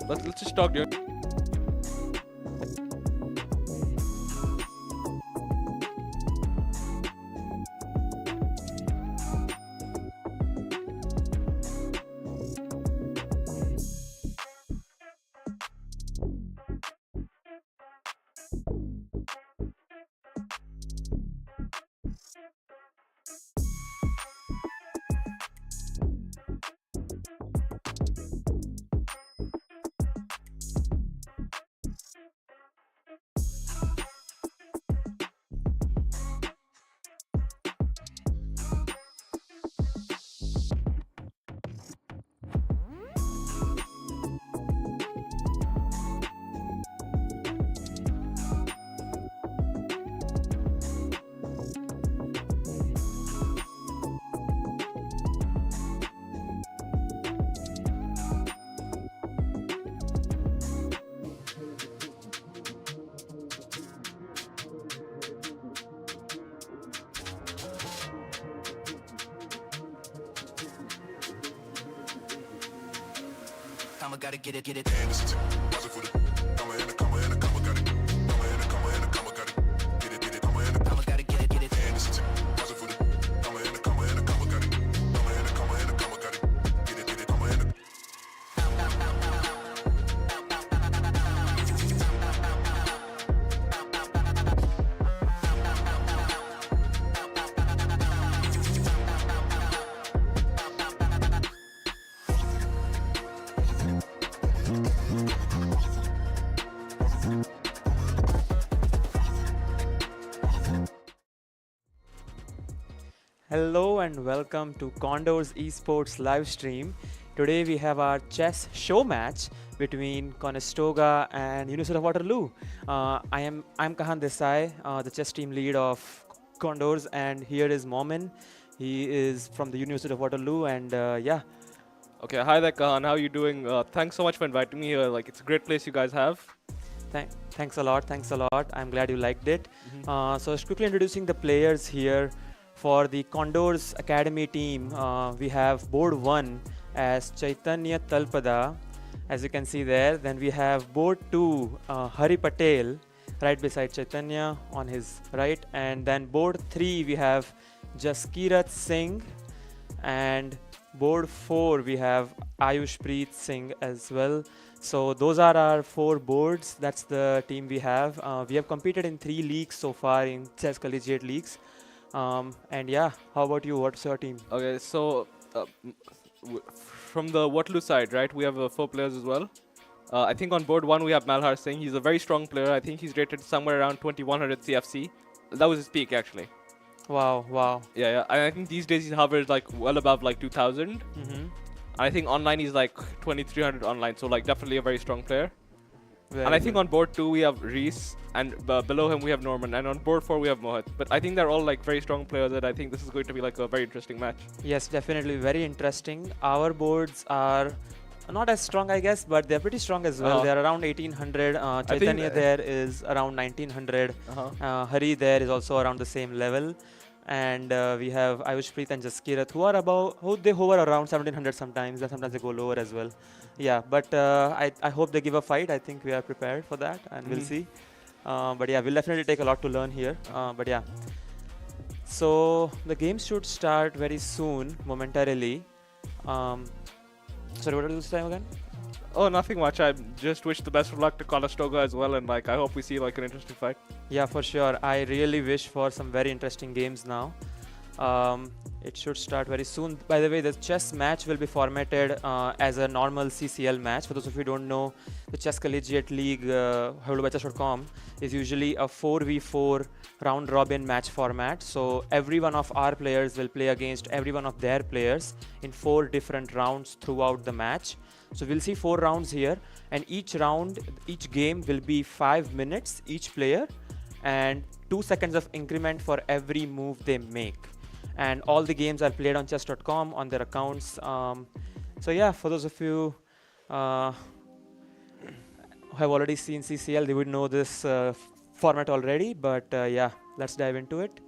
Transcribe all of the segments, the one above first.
Let's just talk, dude. Gotta get it, get it. Hello and welcome to Condors Esports live stream. Today we have our chess show match between Conestoga and University of Waterloo. I'm Kahan Desai, the chess team lead of Condors, and here is Momin. He is from the University of Waterloo, and yeah. Okay, hi there, Kahan. How are you doing? Thanks so much for inviting me here. Like, it's a great place you guys have. Thanks a lot. I'm glad you liked it. So just quickly introducing the players here. For the Condors Academy team, we have board 1 as Chaitanya Talpada, as you can see there. Then we have board 2, Hari Patel, right beside Chaitanya on his right. And then board 3, we have Jaskirat Singh. And board 4, we have Ayush Preet Singh as well. So those are our 4 boards. That's the team we have. We have competed in 3 leagues so far in chess collegiate leagues. And yeah, how about you? What's your team? Okay, so from the Waterloo side, right, we have 4 players as well. I think on board 1 we have Malhar Singh. He's a very strong player. I think he's rated somewhere around 2100 CFC. That was his peak, actually. Wow. Yeah. And I think these days he's hovered like well above like 2000. I think online he's like 2300 online. So like definitely a very strong player. I think on board 2 we have Reese, and below him we have Norman, and on board 4 we have Mohit. But I think they're all like very strong players, and I think this is going to be like a very interesting match. Yes, definitely very interesting. Our boards are not as strong, I guess, but they're pretty strong as well. They're around 1800. Chaitanya there is around 1900. Hari there is also around the same level. And we have Ayush Preet and Jaskirat, who they hover around 1700 sometimes, and sometimes they go lower as well. Yeah, but I hope they give a fight. I think we are prepared for that, and we'll see. But yeah, we'll definitely take a lot to learn here. But yeah, so the game should start very soon, momentarily. Sorry, what did you say again? Oh, nothing much. I just wish the best of luck to Conestoga as well, and like I hope we see like an interesting fight. Yeah, for sure. I really wish for some very interesting games now. It should start very soon. By the way, the chess match will be formatted as a normal CCL match. For those of you who don't know, the Chess Collegiate League, chess.com, is usually a 4v4 round robin match format. So every one of our players will play against every one of their players in 4 different rounds throughout the match. So we'll see 4 rounds here, and each round, each game will be 5 minutes each player, and 2 seconds of increment for every move they make. And all the games are played on chess.com on their accounts. So yeah, for those of you who have already seen CCL, they would know this format already. But yeah, let's dive into it.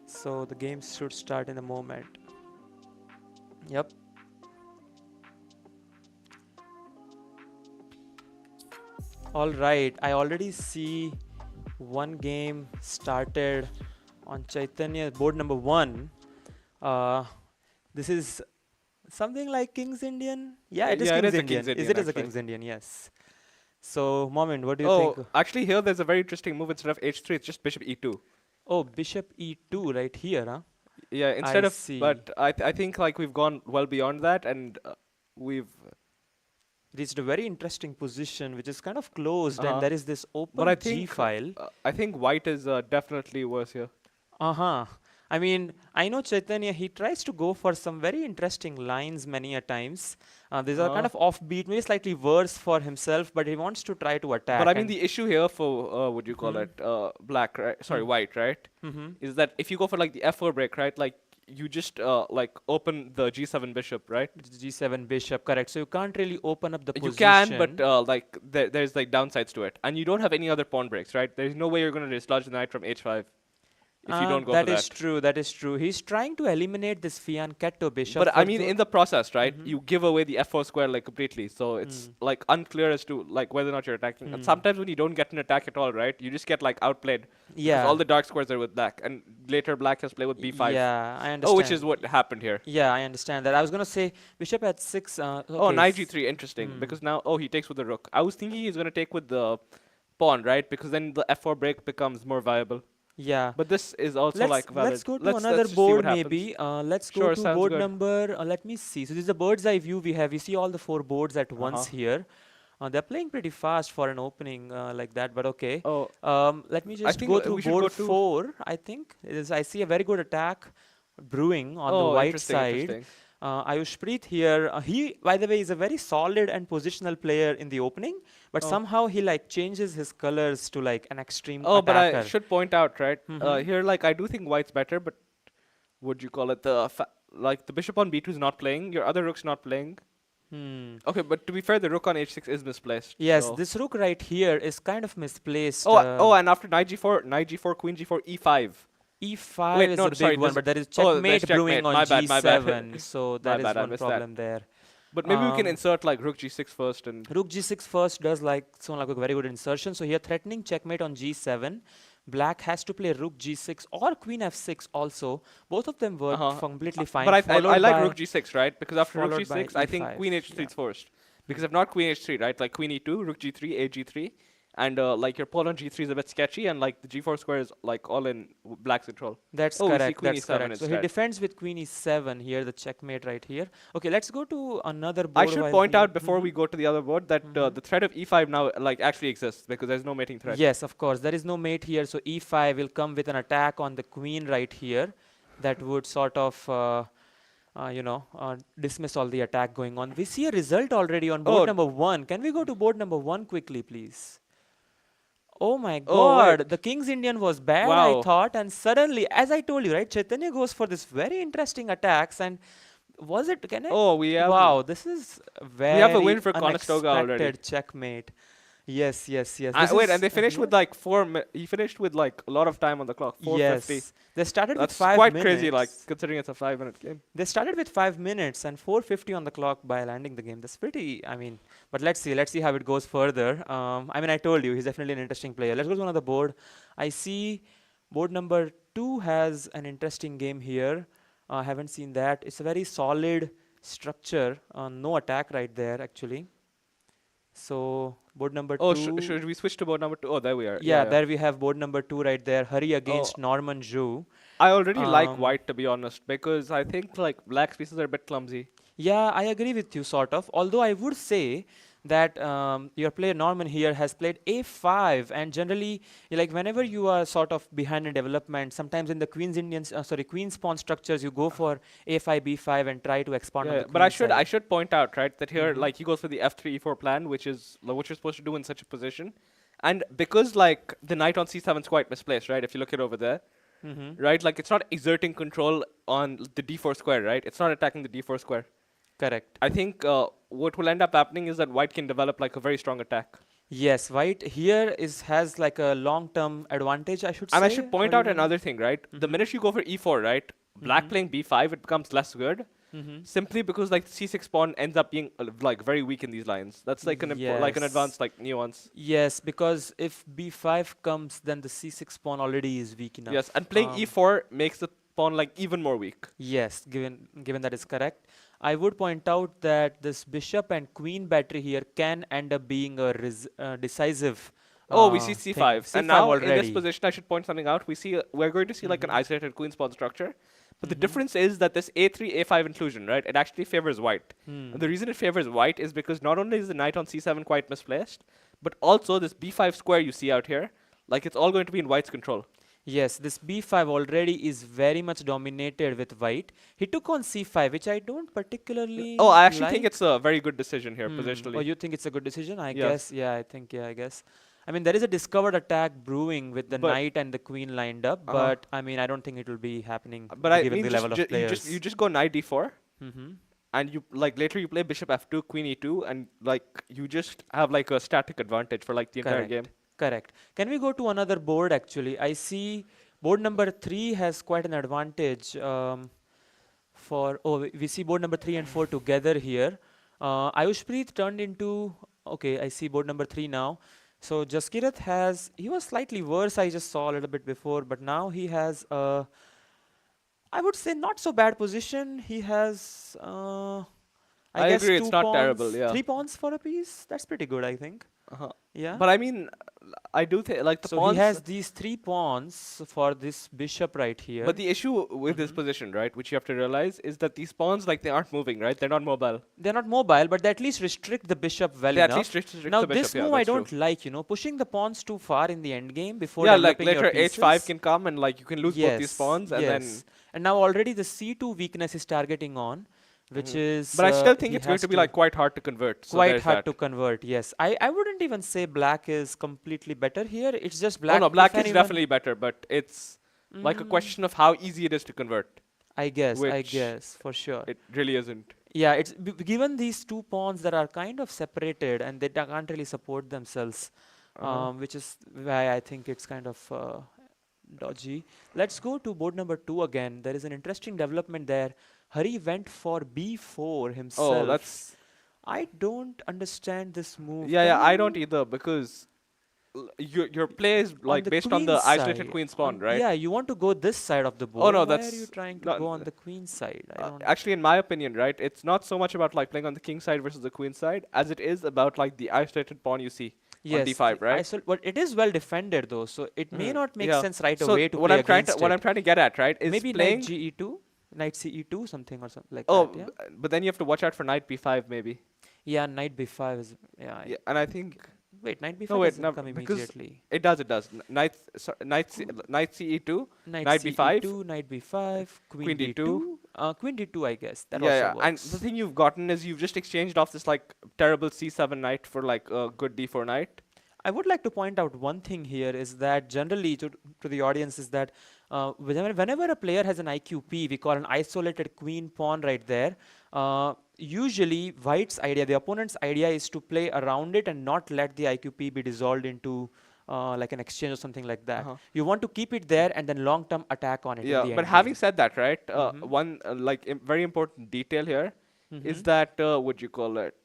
So the games should start in a moment. Yep. All right, I already see one game started on Chaitanya board number 1. This is something like King's Indian. Yeah, it is Yeah, King's it is a Indian. King's Indian, It is a actually. King's Indian, yes. So, Momin, what do you Oh, think? actually here there's a very interesting move. Instead of h3, it's just bishop e2. Oh, bishop e2 right here, huh? Yeah, instead I of, see. but I think like we've gone well beyond that, and we've. Reached a very interesting position, which is kind of closed, and Uh-huh. there is this But open I G think file. I think white is definitely worse here. Uh-huh. I mean, I know Chaitanya, he tries to go for some very interesting lines many a times. These are kind of offbeat, maybe slightly worse for himself, but he wants to try to attack. But I mean, And the issue here for what do you call it, black, right? Sorry, white, right? Is that if you go for like the f4 break, right? Like you just like open the g7 bishop, right? G7 bishop, correct. So you can't really open up the You position. can, but like there's like downsides to it, and you don't have any other pawn breaks, right? There's no way you're going to dislodge the knight from h5 if you don't go for That that. is true. That is true. He's trying to eliminate this fianchetto bishop. But I mean, the in the process, right, you give away the f4 square like completely, so it's like unclear as to like whether or not you're attacking. And sometimes when you don't get an attack at all, right, you just get like outplayed because Yeah. all the dark squares are with black, and later black has played with b5. Yeah, I understand. Oh, which is what happened here. Yeah, I understand that. I was gonna say bishop at 6. Oh, Okay, knight g3, interesting, because now he takes with the rook. I was thinking he's gonna take with the pawn, right, because then the f4 break becomes more viable. Yeah. But this is also like valid. Let's go to another let's just see board what happens. maybe. Let's go Sure, to sounds board good. number. Let me see. So this is a bird's eye view we have. You see all the 4 boards at once here. They're playing pretty fast for an opening like that, but okay. Oh, Let me I just think go we through should board go to 4. I think I see a very good attack brewing on the white side. Interesting. Ayushpreet here, he, by the way, is a very solid and positional player in the opening, but somehow he like changes his colors to like an extreme Oh, but attacker. I should point out, right, here, like, I do think white's better, but would you call it like, the bishop on b2 is not playing, your other rook's not playing. Okay, but to be fair, the rook on h6 is misplaced. Yes, so. this rook right here is kind of misplaced. Oh, and after knight g4, queen g4, e5. E5 Wait, is no, a sorry, big one, there's- but there is oh, there's checkmate brewing checkmate. on My bad, G7, my bad. so My that is bad, I one missed problem there. But maybe we can insert like rook g6 first and Rook g6 first does like sound like a very good insertion. So here threatening checkmate on g7. Black has to play rook g6 or queen f6 also. Both of them work completely fine. But I followed like by rook g6, right? Because after rook followed by g6, I think E5, queen h3 yeah. is first. Because if not queen h3, right? Like queen e2, rook g3, a g3. And like your pawn on g3 is a bit sketchy, and like the g4 square is like all in black's control. That's we see correct. queen That's e7 correct. So he instead. defends with queen e7 here, the checkmate right here. Okay, let's go to another board. I should while point we- out before we go to the other board that the threat of e5 now like actually exists because there's no mating threat. Yes, of course. There is no mate here, so e5 will come with an attack on the queen right here. That would sort of, dismiss all the attack going on. We see a result already on board number 1. Can we go to board number 1 quickly, please? Oh my God, the King's Indian was bad, I thought, and suddenly, as I told you, right, Chaitanya goes for this very interesting attacks, and was it, can I? Oh, we have Wow, this is very we have a win for Conestoga already. unexpected checkmate. Yes. Wait, and they finished with like he finished with like a lot of time on the clock, 4:50. Yes, they started That's with 5 quite minutes. crazy, like considering it's a 5-minute game. They started with 5 minutes and 4:50 on the clock by landing the game. That's pretty, I mean, but let's see how it goes further. I told you, he's definitely an interesting player. Let's go to another board. I see board number 2 has an interesting game here. I haven't seen that. It's a very solid structure. No attack right there, actually. So, board number 2. Oh, should we switch to board number 2? Oh, there we are. Yeah, there we have board number 2 right there. Hurry against Norman Zhu. I already like Um, white, to be honest, because I think like black's pieces are a bit clumsy. Yeah, I agree with you, sort of. Although I would say that your player Norman here has played A5, and generally, like whenever you are sort of behind in development, sometimes in the Queen's pawn structures, you go for A5, B5, and try to expand Yeah, on yeah, the but I queen should I side. should point out, right, that here Mm-hmm. like he goes for the F3 E4 plan, which is what you're supposed to do in such a position, and because like the knight on C7 is quite misplaced, right? If you look it over there, Mm-hmm. right, like it's not exerting control on the D4 square, right? It's not attacking the D4 square. Correct. I think what will end up happening is that white can develop like a very strong attack. Yes, white here is has like a long-term advantage, I should And I say, should point or out even. another thing, right? The Mm-hmm. minute you go for E4, right, black Mm-hmm. playing B5, it becomes less good. Mm-hmm. Simply because like C6 pawn ends up being like very weak in these lines. That's like like an Yes. advanced like nuance. Yes, because if b5 comes, then the c6 pawn already is weak Yes, enough. and playing E4 makes the pawn like even more weak. Yes, given that is correct. I would point out that this bishop and queen battery here can end up being a decisive Oh, we see thing. C5, and c5 now in this already. position, I should point something out. We're going to see like an Mm-hmm. isolated queen's pawn structure, but the Mm-hmm. difference is that this A3 A5 inclusion, right? It actually favors white. Hmm. And the reason it favors white is because not only is the knight on C7 quite misplaced, but also this B5 square you see out here, like it's all going to be in white's control. Yes, this b5 already is very much dominated with white. He took on c5, which I don't Oh, particularly I actually think like. it's a very good decision here Oh, positionally. you think it's a good decision? I Yes, guess. Yeah, I think. Yeah, I guess. I mean, there is a discovered attack brewing with the but knight and the queen lined up, uh, but I mean, I don't think it will be happening but I given mean the level of you players. just go knight D4, Mm-hmm. and you like later you play bishop F2, queen E2, and like you just have like a static advantage for like the entire game. Correct. Correct. Can we go to another board? Actually, I see board number 3 has quite an advantage. We see board number 3 and 4 together here. Ayushpreet turned into, okay, I see board number 3 now. So Jaskirat he was slightly worse, I just saw a little bit before, but now he has, I would say not so bad position. He has, I I guess agree, it's not terrible, yeah. 3 pawns for a piece. That's pretty good, I think. Uh-huh. Yeah. But I mean, I do think like the So he pawns. has these 3 pawns for this bishop right But here. the issue with this Hmm. position, right, which you have to realize, is that these pawns like they aren't moving, right? They're not mobile. They're not mobile, but they at least restrict the bishop well They at least enough. restrict Now the bishop. this Yeah, move I that's true. don't like, pushing the pawns too far in the end game before Yeah, like developing your later H5 pieces. can come and like you can lose both these Yes, pawns and then. yes. And now already the c2 weakness is targeting on, which Mhm. is But I still think he it's going has to be to like quite hard to convert. So quite there's hard to that. convert. Yes, I wouldn't even say black is completely better here. It's just Oh black no, if black is anyone. definitely better, but it's like a Mm, question of how easy it is to convert, I which guess for sure. it really isn't. Yeah, it's given these 2 pawns that are kind of separated and they can't really support themselves, Uh-huh. which is why I think it's kind of dodgy. Let's go to board number 2 again. There is an interesting development there. Hari went for b4 Oh, himself. that's I don't understand this move. yeah, Can yeah. I don't you either because your play is on like the based on queen the isolated side? queen spawn, On right? yeah, you want to go this side of the Oh board. no, Why are you that's trying to not go on the queen side? I don't. actually in my opinion, right? It's not so much about like playing on the king side versus the queen side as it is about like the isolated pawn you see on Yes, d5, right? but it is well defended though, so it may Hmm. not make Yeah. sense right So away to play against what I'm it. trying to get at, right, is Maybe knight playing. ge2, knight ce2, something or something like Oh, that. Yeah. but then you have to watch out for knight b5 maybe. Yeah, knight b5 is yeah. Yeah, and I think Wait, knight no b5 wait doesn't no come because immediately. it does knight knight ce2, Knight knight b5, ce2, knight b5, queen queen d2. d2. Queen d2, I guess that Yeah, also yeah. And the works. thing you've gotten is you've just exchanged off this like terrible c7 knight for like a good d4 knight. I would like to point out one thing here is that generally to the audience is that whenever a player has an IQP, we call an isolated queen pawn right there. Usually white's idea, the opponent's idea is to play around it and not let the IQP be dissolved into like an exchange or something like that. Uh-huh. You want to keep it there and then long-term attack on it in Yeah, the but end having game. said that, right, Mm-hmm. one like very important detail here Mm-hmm. is that what you call it?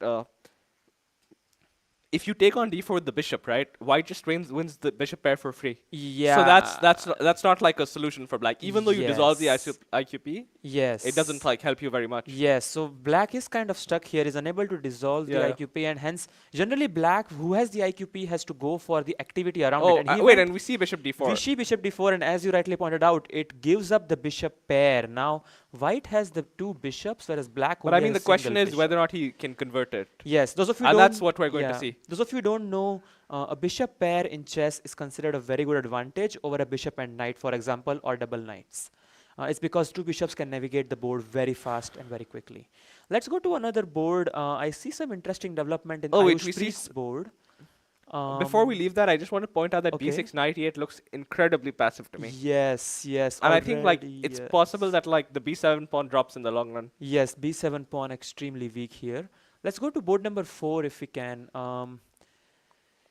if you take on d4 with the bishop, right, white just wins the bishop pair for free. Yeah. So that's not like a solution for black. Even though you dissolve the Yes. IQP, it doesn't Yes. like help you very much. Yes, so black is kind of stuck here, is unable to dissolve the Yeah. IQP, and hence generally black who has the IQP has to go for the activity around it. Oh, And he wait, went and we see bishop d4. Vichy bishop d4, and as you rightly pointed out, it gives up the bishop pair. Now white has the two bishops, whereas black But only I mean, has the a question single is bishop. whether or not he can convert it. Yes, those of you And don't. that's what we're going to see. Those of you don't know, a bishop pair in chess is considered a very good advantage over a bishop and knight, for example, or double knights. It's because two bishops can navigate the board very fast and very quickly. Let's go to another board. I see some interesting development in Oh, wait, Ayush we see Preet's board. Before we leave that, I just want to point out that Okay. b6 knight e8 looks incredibly passive to me. Yes, yes. And I think like already, it's yes. possible that like the b7 pawn drops in the long run. Yes, b7 pawn extremely weak here. Let's go to board number 4 if we can.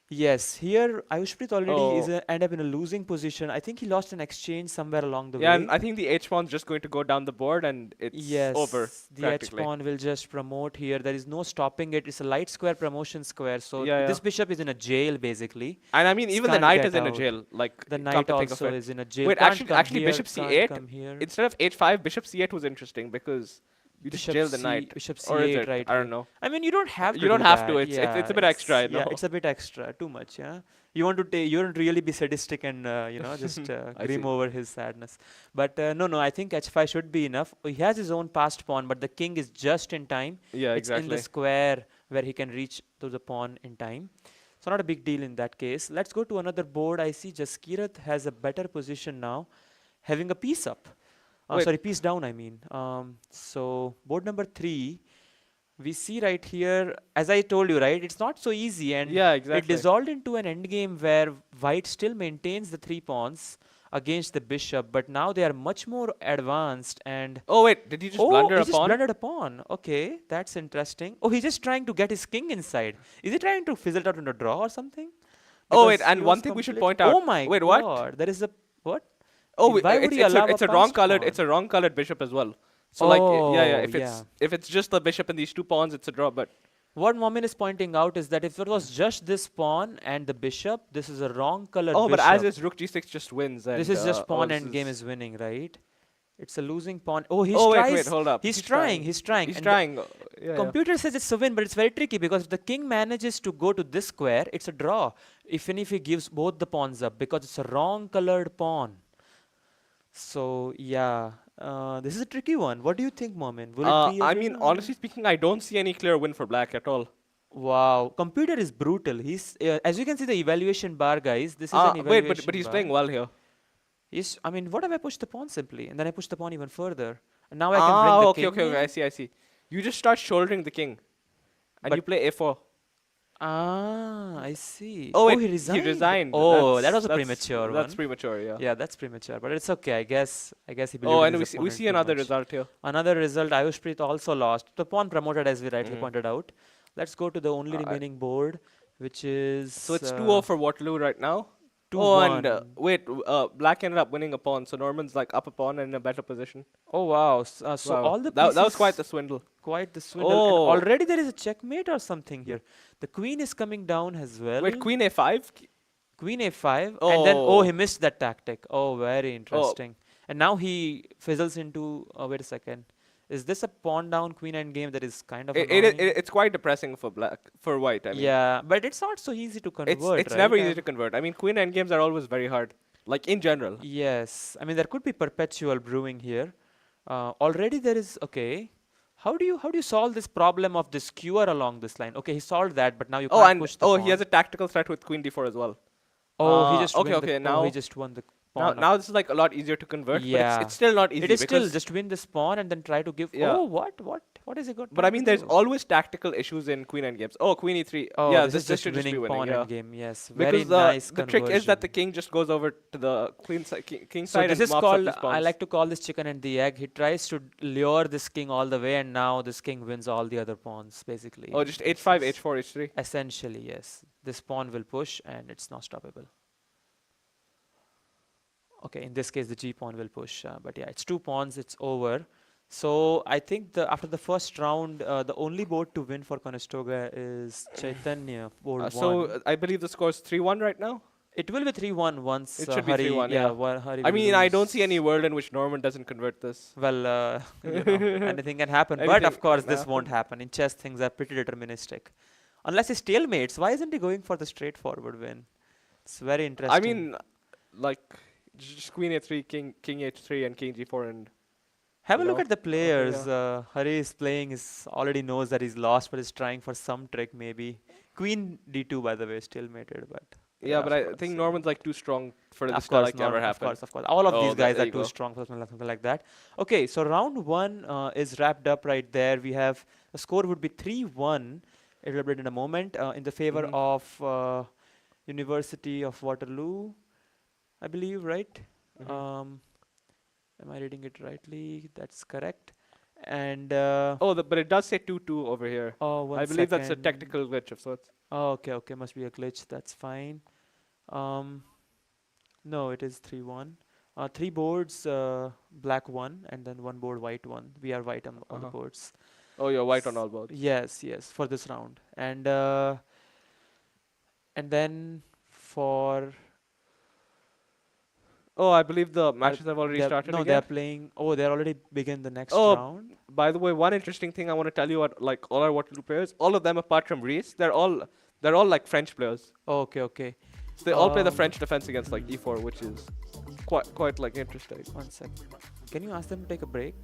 Yes, here Ayushpreet already is Oh. end up in a losing position. I think he lost an exchange somewhere along the Yeah, way. and I think the h pawn's just going to go down the board and it's Yes, over the H practically. pawn will just promote here. There is no stopping it. It's a light square promotion square. So Yeah, this yeah. bishop is in a jail basically. And I mean, even the Can't knight get is in a out. jail. Like, The come knight to think of also it. is in a jail. Wait, Can't come actually, here, bishop can't c8 come here. instead of h5, bishop c8 was interesting because you just jail the knight. Bishop Or is c8 it? right I here. don't know. I mean, you don't have to. You don't do have that. to. It's a bit extra. I know. Yeah, it's a bit extra. Too much. Yeah. You want to take. You don't really be sadistic and just I grim see. over his sadness. But no. I think h5 should be enough. He has his own passed pawn, but the king is just in time. Yeah, It's in the exactly. square where he can reach to the pawn in time. So not a big deal in that case. Let's go to another board. I see Jaskirat has a better position now, having a piece up. Wait. Sorry, piece down, I mean. So board number 3, we see right here, as I told you, right, it's not so easy, and Yeah, it exactly. dissolved into an endgame where white still maintains the 3 pawns against the bishop, but now they are much more advanced. And Oh, wait, did he just blunder he a just pawn? blundered a pawn. Okay, that's interesting. Oh, he's just trying to get his king inside. Is he trying to fizzle it out in a draw or something? Oh, wait, Because and he one was thing we should complete- point out. Oh my Wait, god, what? there is a what? Oh, Why would he allow it's a a wrong passed colored. pawn? It's a wrong colored bishop as well. So like, yeah. Oh, yeah. If it's just the bishop and these two pawns, it's a draw. But What Momin is pointing out is that if it was just this pawn and the bishop, this is a wrong colored oh, bishop. but as is rook g6 just wins. And, This is just pawn this endgame is winning, right? It's a losing pawn. Oh, he's Oh, tries. wait, hold up. He's trying. He's trying. He's And trying. the computer says it's a win, but it's very tricky because if the king manages to go to this square, it's a draw. Even if he gives both the pawns up, because it's a wrong colored pawn. So yeah, this is a tricky one. What do you think, Momin? Will it be a I win mean, or- honestly speaking, I don't see any clear win for black at all. Wow, computer is brutal. He's as you can see the evaluation bar, guys. This is an Wait, evaluation but he's bar. playing well here. Yes, I mean, what if I push the pawn simply, and then I push the pawn even further, and now I can bring the king okay. in? I see. You just start shouldering the king, and But- you play a4. I see. Oh, wait, he resigned. He resigned. Oh, that was a That's premature That's one. premature, yeah. Yeah, that's premature, but it's okay. I guess he believed Oh, in and his we opponent see too another much. result here. Another result. Ayushpreet also lost. The pawn promoted, as we rightly pointed out. Let's go to the only remaining board, which is So it's 2-0 for Waterloo right now. 2-1. And wait, black ended up winning a pawn, so Norman's like up a pawn and in a better position. Oh wow! So Wow. all the that was pieces- quite the swindle. Quite the swindle. Oh. And already there is a checkmate or something here. The queen is coming down as well. Wait, queen a5? Queen a5. And then, Oh. he missed that tactic. Oh, very interesting. And now he fizzles into, wait a second. Is this a pawn down queen endgame that is kind of annoying? It's quite depressing for white. I mean, Yeah, but it's not so easy to convert, it's right? never easy to convert. I mean, queen endgames are always very hard, like in general. Yes. I mean, there could be perpetual brewing here. Already there is, okay. How do you solve this problem of this skewer along this line? Okay, he solved that, but now you can't push the pawn. he has a tactical threat with queen d4 as well. Oh, he just okay, win the- okay, oh, now- he just won the Now, pawn. now this is like a lot easier to convert, Yeah. but it's still not easy. It is still because- just win this pawn and then try to give. Yeah. Oh, what is it good? But I mean, there's always tactical issues in queen endgames. Oh, queen e3. Oh, yeah, this is just should just be winning winning. pawn Yeah. endgame. Yes, very Because nice the trick is that the conversion. king just goes over to the king So side this and is mops called. up his I pawns. like to call this chicken and the egg. He tries to lure this king all the way, and now this king wins all the other pawns basically. Oh, just h5, h4, h3. Essentially, yes. This pawn will push, and it's not stoppable. Okay, in this case, the g pawn will push. But yeah, it's 2 pawns. It's over. So I think after the first round, the only board to win for Conestoga is Chaitanya, board So 1. I believe the score is 3-1 right now. It will be 3-1 once It should be Hari, 3-1, yeah. Hari I will mean, I don't see any lose. world in which Norman doesn't convert this. Well, anything can happen. But Anything of course, can this won't happen. In chess, things are pretty deterministic. Unless he stalemates, why isn't he going for the straightforward win? It's very interesting. I mean, like, just queen a3, king h3, and king g4, and have a you look know, at the players. yeah. Hari is playing, already knows that he's lost, but is trying for some trick maybe. Queen d2, by the way, stalemated, but Yeah, but of I course, think Norman's like too strong for this of to course, like ever happen. of course. All of these guys there are you too go. strong for something like that. Okay, so round 1 is wrapped up right there. We have the score would be 3-1. It will be in a moment in the favor of University of Waterloo, I believe, right? Am I reading it rightly? That's correct. And But it does say 2-2 over here. one I believe that's a second. technical glitch of sorts. Oh, okay, must be a glitch. That's fine. No, it is 3-1. 3 boards, black 1, and then 1 board white 1. We are white on all the boards. Oh, you're white on all boards. Yes, for this round. And then for I believe the matches have already started no, again. they're playing. Oh, they're already begin the next round. By the way, one interesting thing I want to tell you about like all our Waterloo players, all of them apart from Reese, they're all like French players. Oh, okay. So they all play the French defense against like e4, which is quite like interesting. 1 second. Can you ask them to take a break?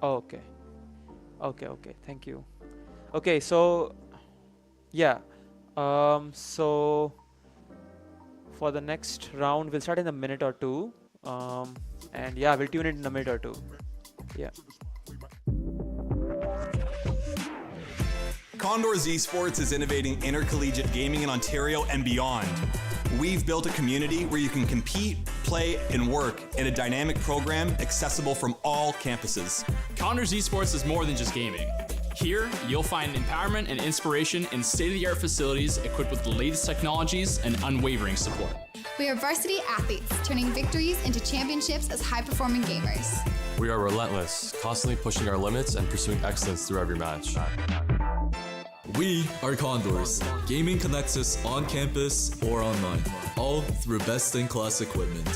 Oh, okay. Thank you. Okay, so yeah. So for the next round, we'll start in a minute or two. And yeah, we'll tune in a minute or two. Yeah. Condors Esports is innovating intercollegiate gaming in Ontario and beyond. We've built a community where you can compete, play, and work in a dynamic program accessible from all campuses. Condors Esports is more than just gaming. Here, you'll find empowerment and inspiration in state-of-the-art facilities equipped with the latest technologies and unwavering support. We are varsity athletes, turning victories into championships as high-performing gamers. We are relentless, constantly pushing our limits and pursuing excellence through every match. We are Condors. Gaming connects us on campus or online, all through best-in-class equipment.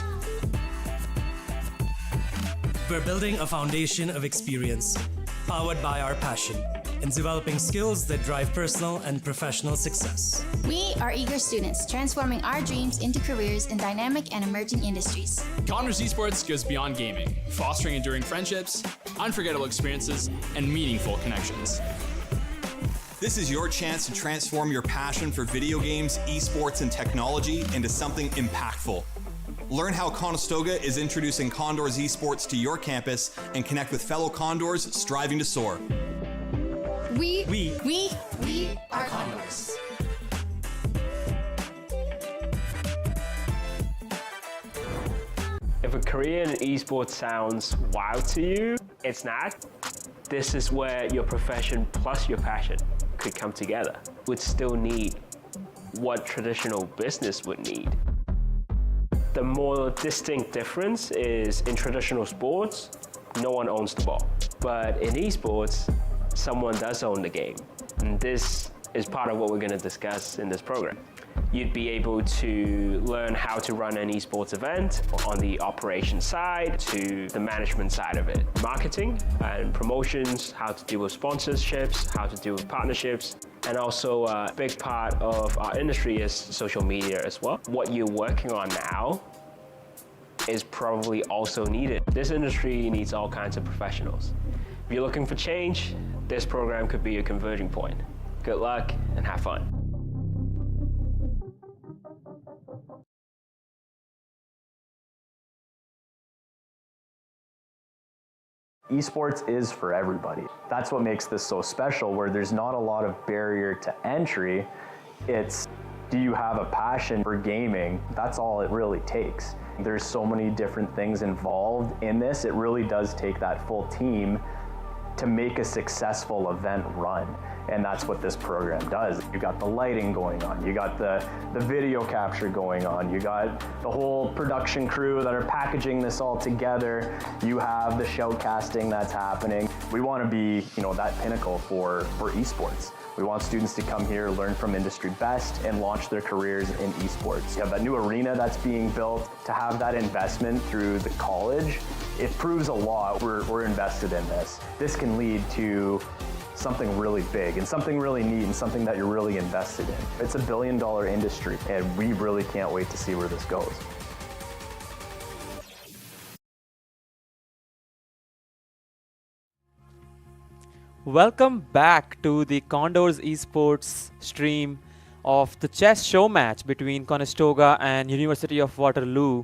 We're building a foundation of experience, powered by our passion, and developing skills that drive personal and professional success. We are eager students, transforming our dreams into careers in dynamic and emerging industries. Condors Esports goes beyond gaming, fostering enduring friendships, unforgettable experiences, and meaningful connections. This is your chance to transform your passion for video games, esports, and technology into something impactful. Learn how Conestoga is introducing Condors Esports to your campus and connect with fellow Condors striving to soar. We are Condors. If a career in esports sounds wow to you, it's not. This is where your profession plus your passion could come together. Would still need what traditional business would need. The more distinct difference is in traditional sports, no one owns the ball. But in esports, someone does own the game. And this is part of what we're going to discuss in this program. You'd be able to learn how to run an esports event on the operations side to the management side of it. Marketing and promotions, how to deal with sponsorships, how to deal with partnerships, and also a big part of our industry is social media as well. What you're working on now is probably also needed. This industry needs all kinds of professionals. If you're looking for change, this program could be a converging point. Good luck and have fun. Esports is for everybody. That's what makes this so special, where there's not a lot of barrier to entry. It's, do you have a passion for gaming? That's all it really takes. There's so many different things involved in this. It really does take that full team to make a successful event run. And that's what this program does. You got the lighting going on, you got the video capture going on, you got the whole production crew that are packaging this all together, you have the shoutcasting that's happening. We want to be, that pinnacle for esports. We want students to come here, learn from industry best, and launch their careers in esports. You have that new arena that's being built. To have that investment through the college, it proves a lot. We're invested in this. This can lead to something really big and something really neat and something that you're really invested in. It's $1 billion industry, and we really can't wait to see where this goes. Welcome back to the Condors Esports stream of the chess show match between Conestoga and University of Waterloo.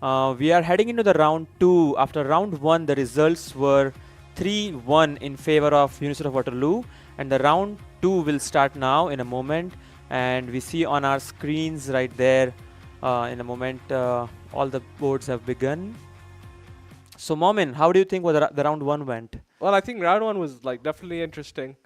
We are heading into the round 2. After round 1, the results were 3-1 in favor of University of Waterloo, and the round 2 will start now in a moment, and we see on our screens right there in a moment all the boards have begun. So Momin, how do you think the round 1 went? Well, I think round 1 was definitely interesting.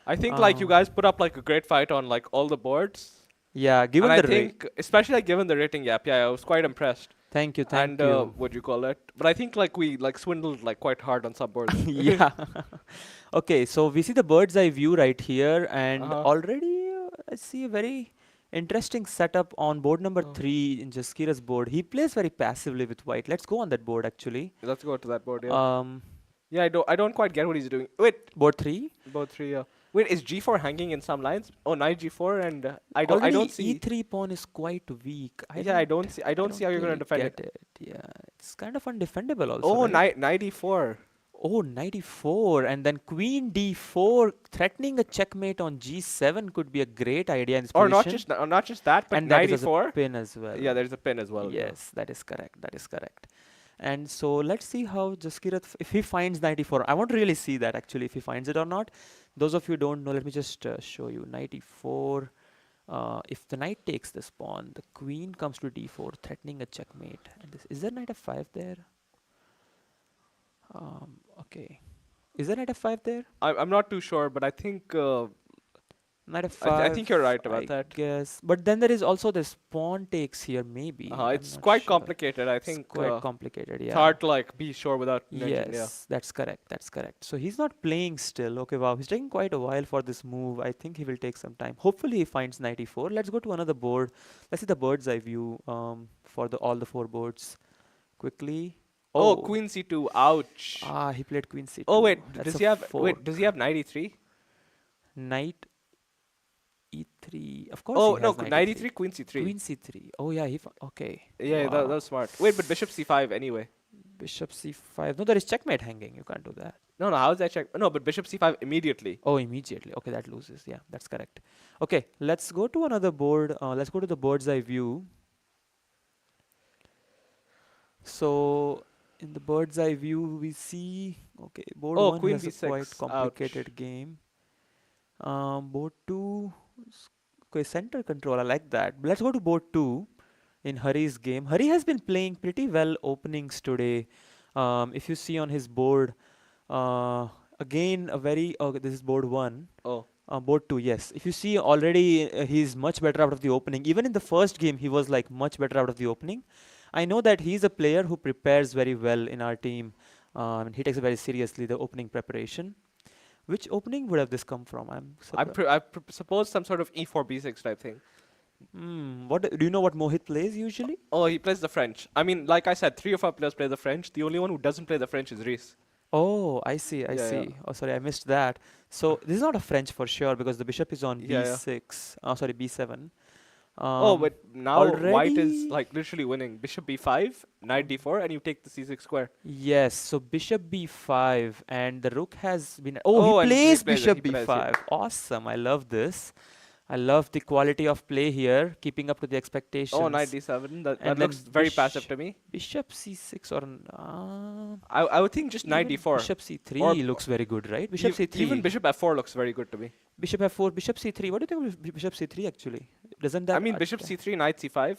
I think you guys put up a great fight on all the boards. Yeah, given and the I think especially given the rating gap, I was quite impressed. Thank you. And what do you call it? But I think we swindled quite hard on some boards. Yeah. Okay, so we see the bird's eye view right here, and already I see a very interesting setup on board number 3 in Jaskira's board. He plays very passively with white. Let's go on that board actually. Let's go to that board. Yeah. Yeah, I don't quite get what he's doing. Wait. Board 3. Board 3. Yeah. Wait, is G4 hanging in some lines? Oh, knight G4, and I don't see. E3 pawn is quite weak. I don't see how you're gonna defend it. Yeah, it's kind of undefendable also. Oh, right? knight E4. Oh, knight E4, and then queen D4, threatening a checkmate on G7 could be a great idea in this position. Or not just that, but and knight that E4. A pin as well. Yeah, there's a pin as well. Yes, that is correct. That is correct. And so let's see how Jaskirat, if he finds knight E4. I want to really see that actually, if he finds it or not. Those of you who don't know, let me just show you. Knight E4. If the knight takes this pawn, the queen comes to D4, threatening a checkmate. And is there knight F5 there? Okay. Is there knight F5 there? I'm not too sure, but I think knight F5. I think you're right about that. Yes, but then there is also this pawn takes here. Maybe. It's quite complicated. I think. It's quite complicated. Yeah. It's hard to be sure without. Yes, that's correct. That's correct. So he's not playing still. Okay, wow. He's taking quite a while for this move. I think he will take some time. Hopefully he finds knight E4. Let's go to another board. Let's see the bird's eye view for all the 4 boards quickly. Oh, queen C2. Ouch. He played queen C2. Oh wait, That's does he have? Wait, does he have knight E3? Knight E3. Of course. Oh no, knight E3, queen C3. Queen C3. Oh yeah, okay. Yeah, that was smart. Wait, but bishop C5 anyway. Bishop C5. No, there is checkmate hanging. You can't do that. No, how is that check? No, but bishop C5 immediately. Oh, immediately. Okay, that loses. Yeah, that's correct. Okay, let's go to another board. Let's go to the bird's eye view. So in the bird's eye view, we see board 1 queen has B6. a quite complicated game. Board 2, center control. I like that. But let's go to board 2 in Hari's game. Hari has been playing pretty well openings today. If you see on his board, again this is board 1. Board 2, yes. If you see already, he's much better out of the opening. Even in the first game, he was much better out of the opening. I know that he's a player who prepares very well in our team. He takes it very seriously, the opening preparation. Which opening would have this come from? I suppose some sort of E4 B6 type thing. What do you know what Mohit plays usually? Oh, he plays the French. I mean, like I said, 3 of our players play the French. The only one who doesn't play the French is Reese. Oh, I see. Yeah. Oh, sorry, I missed that. So this is not a French for sure because the bishop is on B6. Oh, sorry, B7. But now white is literally winning. Bishop B5, knight D4, and you take the C6 square. Yes, so bishop B5, and the rook has been. Oh, he plays bishop B5. Awesome, I love this. I love the quality of play here, keeping up to the expectations. Oh, knight D7. That looks very passive to me. Bishop C6 or I would think just knight D4. Bishop C3 looks very good, right? Bishop C3. Even bishop F4 looks very good to me. Bishop F4, bishop C3. What do you think of bishop C3 actually? Doesn't that? I mean, bishop C3, knight C5.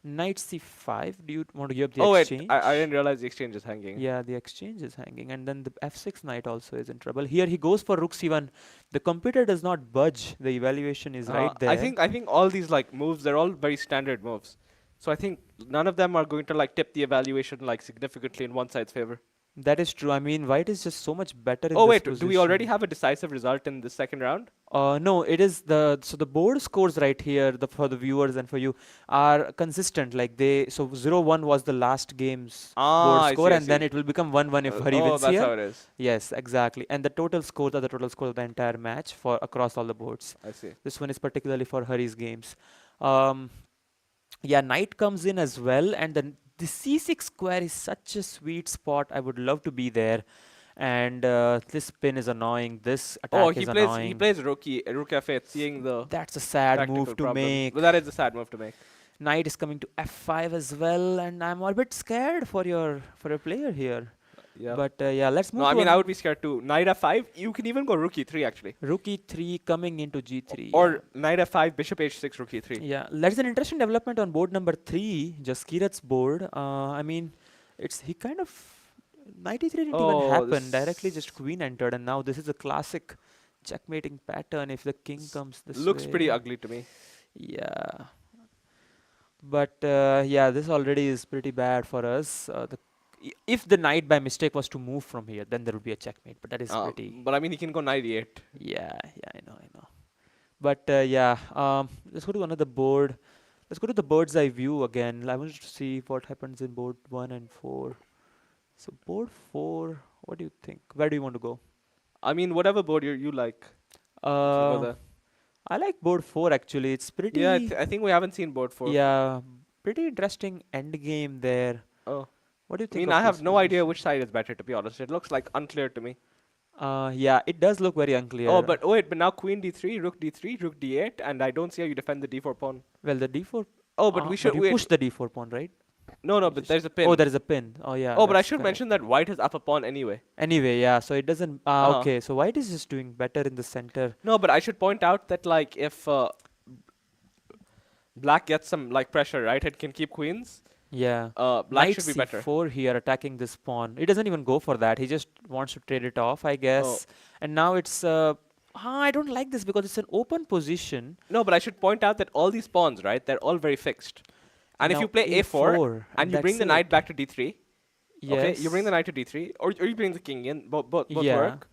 Knight c5. Do you want to give up the Oh wait, exchange? I didn't realize the exchange is hanging. Yeah, the exchange is hanging, and then the f6 knight also is in trouble. Here he goes for rook c1. The computer does not budge. The evaluation is right there. I think all these like moves, they're all very standard moves. So I think none of them are going to like tip the evaluation like significantly in one side's favor. That is true. I mean, white is just so much better in Oh this wait, position. do we already have a decisive result in the second round? No, it is the board scores right here for the viewers and for you are consistent. Like so 0-1 was the last game's board I score, see, I and then see. it will become 1-1 if Hari wins that's here. how it is. Yes, exactly. And the total scores are the total score of the entire match for across all the boards. I see. This one is particularly for Hari's games. Yeah, knight comes in as well, and the c6 square is such a sweet spot. I would love to be there. And this pin is annoying. This attack is annoying. He plays rook f8, seeing the. That's a sad tactical move to problem. make. But that is a sad move to make. Knight is coming to f5 as well, and I'm a bit scared for your player here. Yeah. But yeah, let's move. No, I mean I would be scared too. Knight f5. You can even go rook e3 actually. Rook e3 coming into g3. Or knight f5, bishop h6, rook e3. Yeah, that's an interesting development on board number 3, Jaskirat's board. I mean, he kind of. Knight e3 didn't even happen. Directly just queen entered, and now this is a classic checkmating pattern if the king comes this way. Looks pretty ugly to me. Yeah. But yeah, this already is pretty bad for us. If the knight by mistake was to move from here, then there would be a checkmate. But that is pretty. But I mean, he can go knight e8. Yeah, I know. But yeah, let's go to another board. Let's go to the bird's eye view again. I wanted to see what happens in board 1 and 4. So board 4, what do you think? Where do you want to go? I mean, whatever board you like. I like board 4 actually. It's pretty. Yeah, I think we haven't seen board 4. Yeah, pretty interesting end game there. Oh. What do you I think? mean, I have no idea which side is better, to be honest. It looks like unclear to me. Yeah, it does look very unclear. Oh, but wait, but now queen d3, rook d3, rook d8, and I don't see how you defend the d4 pawn. Well, the d4. Oh, but we should. But you push the d4 pawn, right? No, but there's a pin. Oh, there is a pin. Oh, yeah. Oh, but I should mention that white has up a pawn anyway. Anyway, yeah. So it doesn't. Okay. So white is just doing better in the center. No, but I should point out that like if black gets some like pressure, right, it can keep queens. Yeah. Black Knight should be better. c4 here attacking this pawn. He doesn't even go for that. He just wants to trade it off, I guess. And now it's. I don't like this because it's an open position. No, but I should point out that all these pawns, right, they're all very fixed. And now if you play a4 and you bring the knight back to d3, okay, you bring the knight to d3, or you bring the king in, both work.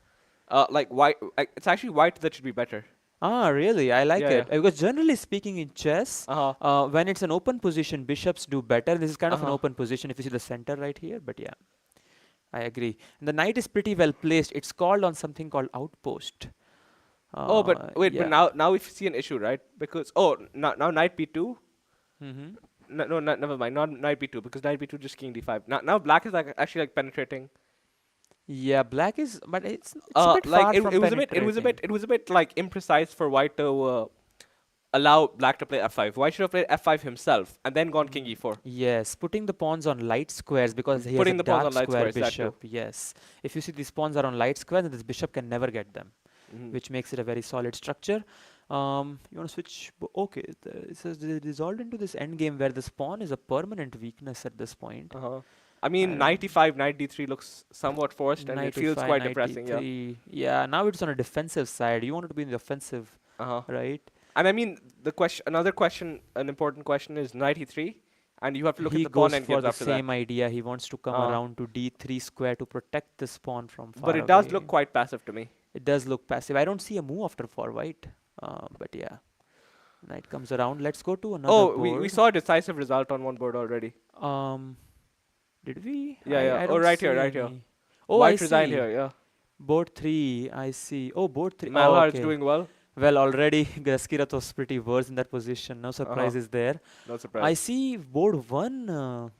Like white, it's actually white that should be better. Ah, really? I like it. Because generally speaking in chess, when it's an open position, bishops do better. This is kind of an open position if you see the center right here. But yeah, I agree. And the knight is pretty well placed. It's called on something called outpost. But wait, but now we see an issue, right? Because now knight b2. No, never mind. Not knight b2 because knight b2 just king d5. Now black is like actually like penetrating. Yeah, black is, but it's a bit like far it from was a bit like imprecise for white to allow black to play f5. White should have played f5 himself and then gone king e4. Yes, putting the pawns on light squares because he putting has a the pawns dark on light square squares, bishop. Yes, if you see these pawns are on light squares, then this bishop can never get them, which makes it a very solid structure. You want to switch? Okay, it says they resolved into this endgame where this pawn is a permanent weakness at this point. I mean, knight e5, knight d3 looks somewhat forced, and it feels quite depressing. Yeah, now it's on a defensive side. You want it to be in the offensive, right? And I mean, an important question is knight e3, and you have to look at the pawn endgames after that. He goes for the same idea. He wants to come around to d3 square to protect this pawn from far But it does look quite passive to me. It does look passive. I don't see a move after for white. But yeah, knight comes around. Let's go to another board. We saw a decisive result on one board already. Did we? Yeah. Right here. Oh, white resigned here. Yeah. Board 3. I see. Oh, board 3. Malhar is doing well. Well, already Gaskirat was pretty worse in that position. No surprises there. No surprise. I see board 1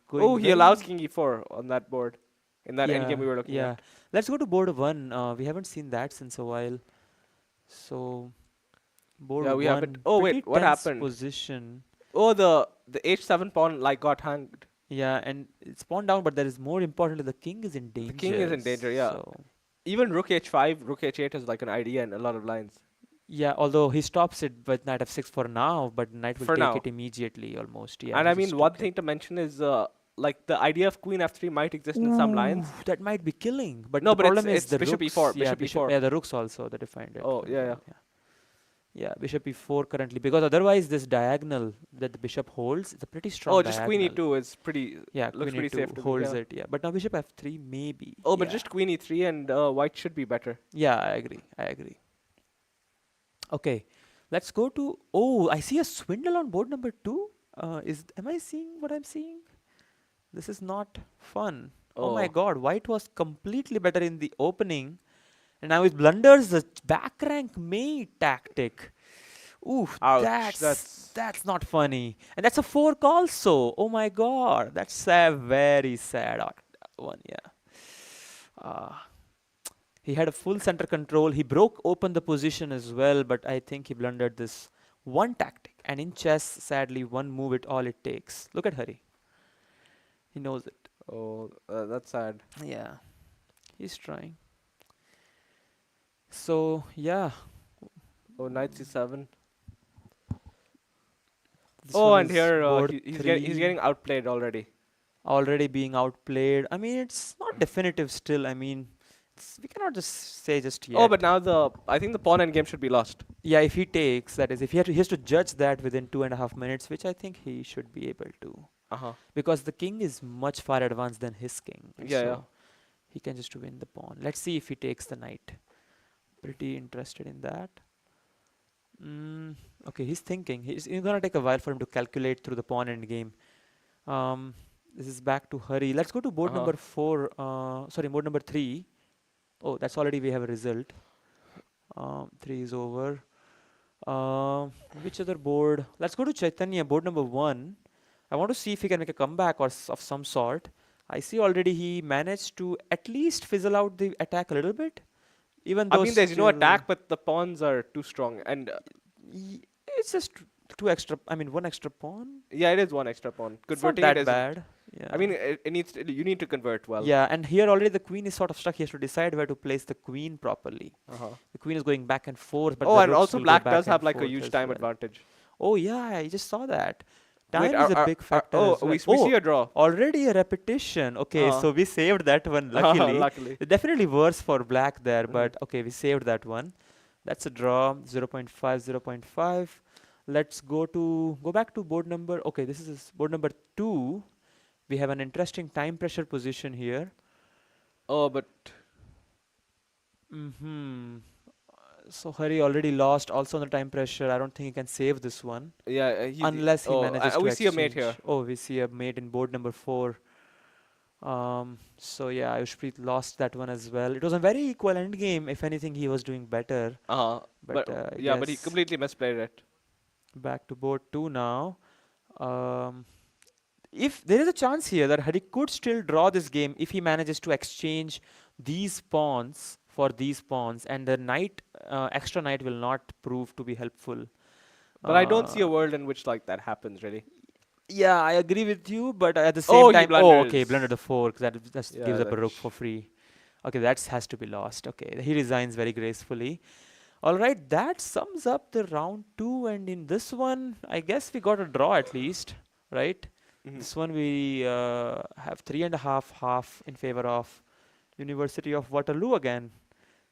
going. He allows king e4 on that board. In that endgame we were looking at. Let's go to board 1. We haven't seen that since a while. So. Board we 1. haven't. Oh wait, what happened? Position. Oh, the h7 pawn like got hanged. Yeah, and it's pawn down, but there is more importantly, the king is in danger. The king is in danger. Yeah. So even rook h5, rook h8 is like an idea in a lot of lines. Yeah, although he stops it with knight f6 for now, but knight will For take now. it immediately almost. Yeah, And he I just mean, one took thing it. to mention is like the idea of queen f3 might exist in some Ooh, lines. that might be killing. But No, the but it's problem is it's the bishop rooks. e4, Yeah, bishop bishop. e4. Yeah, the rooks also that defined it. Oh, yeah, yeah. Yeah. Yeah, bishop e4 currently, because otherwise this diagonal that the bishop holds is a pretty strong Oh, just queen diagonal. e2 is pretty, Yeah, looks queen pretty safe e2 to me, holds yeah. it. Yeah, but now bishop f3 maybe. Oh, but Yeah. just queen e3 and white should be better. Yeah, I agree. I agree. Okay, let's go to. Oh, I see a swindle on board number 2. Am I seeing what I'm seeing? This is not fun. Oh my Oh. God, white was completely better in the opening, and now it blunders the back rank mate tactic. Ooh, Ouch, that's not funny, and that's a fork also. Oh my God, that's a very sad one. Yeah. Uh, he had a full center control. He broke open the position as well, but I think he blundered this one tactic. And in chess, sadly, one move it all it takes. Look at Hari. He knows it. Oh, that's sad. Yeah, he's trying. So yeah. Oh, knight c7. This Oh, one and is here board he's 3. getting outplayed already. Already being outplayed. I mean, it's not definitive still. I mean, we cannot just say just yet. Oh, but now I think the pawn endgame should be lost. Yeah, if he takes, that is, if he has to judge that within 2.5 minutes, which I think he should be able to. Because the king is much far advanced than his king. Yeah, so yeah. he can just win the pawn. Let's see if he takes the knight. Pretty interested in that. Okay, he's thinking. It's gonna take a while for him to calculate through the pawn endgame. This is back to Hari. Let's go to board number 4. Sorry, board number 3. Oh, that's already we have a result. 3 is over. Which other board? Let's go to Chaitanya, board number 1. I want to see if he can make a comeback of some sort. I see already he managed to at least fizzle out the attack a little bit. Even though I mean, there's no attack, but the pawns are too strong. And it's just two extra. I mean, one extra pawn. Yeah, it is one extra pawn. Converting Converting it it bad. Yeah. I mean, it needs you need to convert well. Yeah, and here already the queen is sort of stuck. He has to decide where to place the queen properly. The queen is going back and forth. But and also black does have like a huge time advantage. Oh yeah, I just saw that. Time is a big factor. We see a draw. Already a repetition. Okay, so we saved that one luckily. Luckily. It's definitely worse for black there, but okay, we saved that one. That's a draw, 0.5, 0.5. Let's go back to board number. Okay, this is board number 2. We have an interesting time pressure position here. Oh, but so Hari already lost also on the time pressure. I don't think he can save this one. Yeah, unless he manages to we see a mate here. Oh, we see a mate in board number 4. So yeah, Ayushpreet lost that one as well. It was a very equal end game. If anything, he was doing better. But he completely misplayed it. Back to board 2 now. If there is a chance here that Hari could still draw this game if he manages to exchange these pawns for these pawns, and the knight, extra knight will not prove to be helpful. But I don't see a world in which like that happens really. Yeah, I agree with you, but at the same time, okay, blundered the fork. That just gives up a rook for free. Okay, that has to be lost. Okay, he resigns very gracefully. All right, that sums up the round 2, and in this one, I guess we got a draw at least, right? This one we have 3.5 half in favor of University of Waterloo again.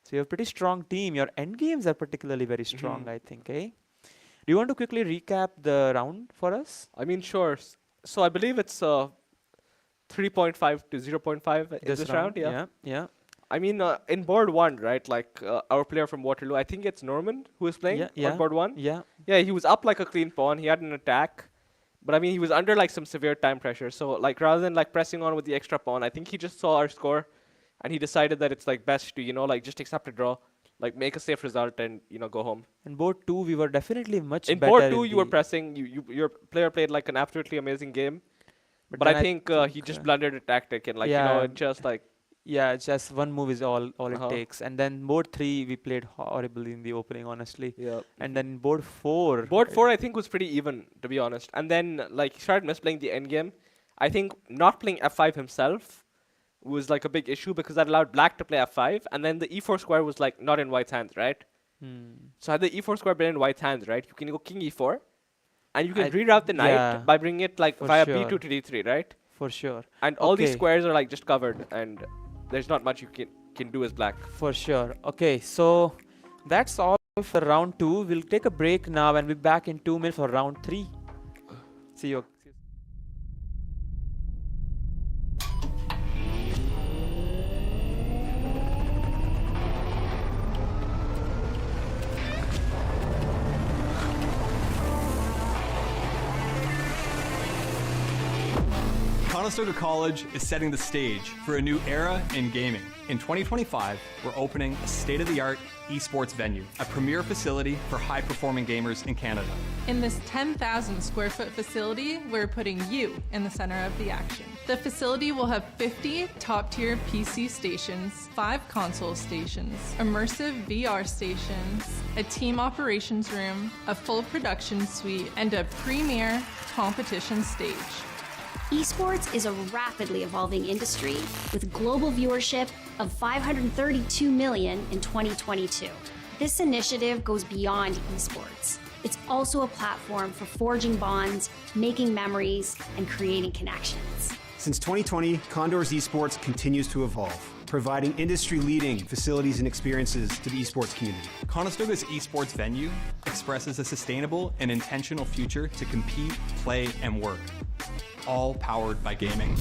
So you have a pretty strong team. Your end games are particularly very strong, I think, eh? Do you want to quickly recap the round for us? I mean, sure. So I believe it's 3.5 to 0.5 in this round. Yeah. I mean, in board 1, right? Like our player from Waterloo, I think it's Norman who is playing on board 1. Yeah. Yeah, he was up like a clean pawn. He had an attack. But I mean, he was under like some severe time pressure. So like rather than like pressing on with the extra pawn, I think he just saw our score and he decided that it's like best to, like just accept a draw, like make a safe result and, go home. In board 2, we were definitely much in better. Board 2, you were pressing. Your player played like an absolutely amazing game. But I think he just blundered a tactic and it just like. Yeah, just one move is all it takes. And then board 3, we played horribly in the opening, honestly. Yeah. And then board 4. Board 4, I think, was pretty even, to be honest. And then he started misplaying the endgame. I think not playing f5 himself was like a big issue because that allowed black to play f5. And then the e4 square was like not in white's hands, right? So had the e4 square been in white's hands, right, you can go king e4, and you can I- reroute the knight yeah, by bringing it like for via sure. b2 to d3, right? For sure. And all these Okay. squares are like just covered, and there's not much you can do as black. For sure. Okay, so that's all for round 2. We'll take a break now and be back in 2 minutes for round 3. See you. Conestoga College is setting the stage for a new era in gaming. In 2025, we're opening a state-of-the-art esports venue, a premier facility for high-performing gamers in Canada. In this 10,000 square foot facility, we're putting you in the center of the action. The facility will have 50 top-tier PC stations, 5 console stations, immersive VR stations, a team operations room, a full production suite, and a premier competition stage. Esports is a rapidly evolving industry with global viewership of 532 million in 2022. This initiative goes beyond esports. It's also a platform for forging bonds, making memories, and creating connections. Since 2020, Condors Esports continues to evolve, providing industry-leading facilities and experiences to the esports community. Conestoga's esports venue expresses a sustainable and intentional future to compete, play, and work, all powered by gaming.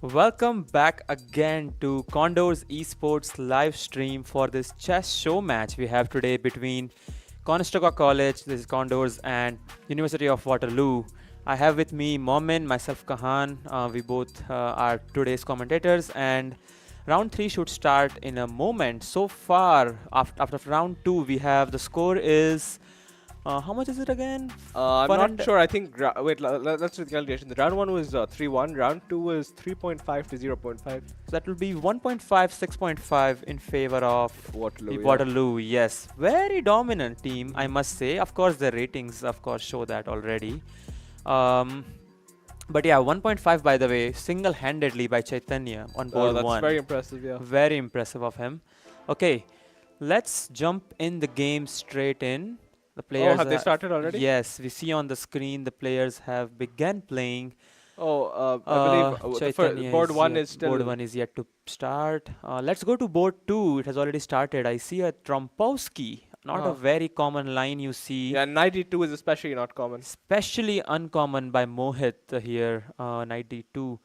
Welcome back again to Condors Esports live stream for this chess show match we have today between Conestoga College, this is Condors, and University of Waterloo. I have with me Momin, myself Kahan. We both are today's commentators, and round 3 should start in a moment. So far, after round 2, we have the score is how much is it again? I'm not sure. I think wait. Let's do the calculation. The round 1 was 3-1. Round 2 was 3.5 to 0.5. So that will be 1.5, 6.5 in favor of Waterloo. Waterloo. Yes, very dominant team, I must say. Of course, the ratings, of course, show that already. But yeah, 1.5 by the way, single-handedly by Chaitanya on board that's 1. Very impressive. Yeah. Very impressive of him. Okay, let's jump in the game straight in. The players have they started already? Yes, we see on the screen the players have begun playing. I believe board 1 is still... Board 1 is yet to start. Let's go to board 2. It has already started. I see a Trompowski. Not a very common line you see. Yeah, knight d2 is especially not common. Especially uncommon by Mohit here, knight d2.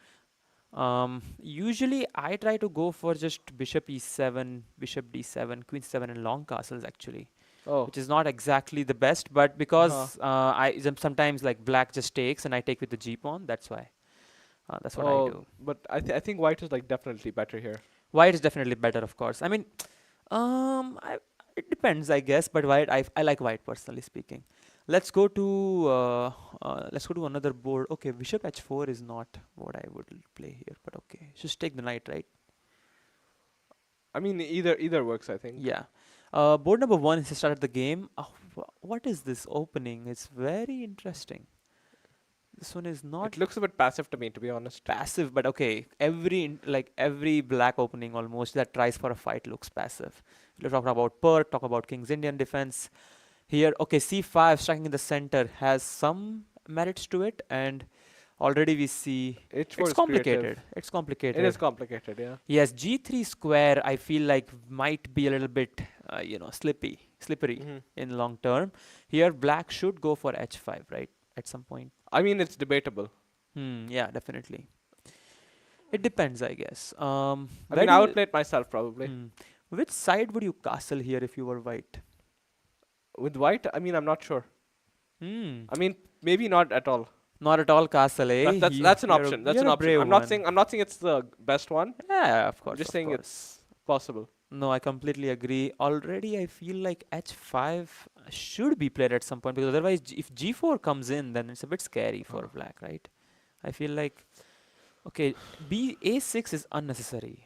Usually I try to go for just bishop e7, bishop d7, queen c7 and long castles actually. Which is not exactly the best, but because I sometimes like black just takes and I take with the g pawn, that's why. That's what I do. But I think white is like definitely better here. White is definitely better, of course. I mean, it depends, I guess. But white, I like white personally speaking. Let's go to another board. Okay, bishop h4 is not what I would play here, but okay, just take the knight, right? I mean, either works, I think. Yeah. Board number 1 has started the game. What is this opening? It's very interesting. This one is not... It looks a bit passive to me, to be honest. Passive, but okay. Every black opening almost that tries for a fight looks passive. We'll talk about Perk, talk about King's Indian defense. Here, okay, c5 striking in the center has some merits to it, and already we see it's complicated. It's complicated. It is complicated, yeah. Yes, g3 square I feel like might be a little bit, slippery in long term. Here, black should go for h5, right? At some point. I mean, it's debatable. Yeah, definitely. It depends, I guess. I mean, I would play it myself probably. Which side would you castle here if you were white? With white, I mean, I'm not sure. I mean, maybe not at all. Not at all castle, eh? That's an option. That's an option. I'm not saying it's the best one. Yeah, of course. I'm just saying it's possible. No, I completely agree. Already, I feel like h5 should be played at some point because otherwise, if g4 comes in, then it's a bit scary for black, right? I feel like, okay, a6 is unnecessary.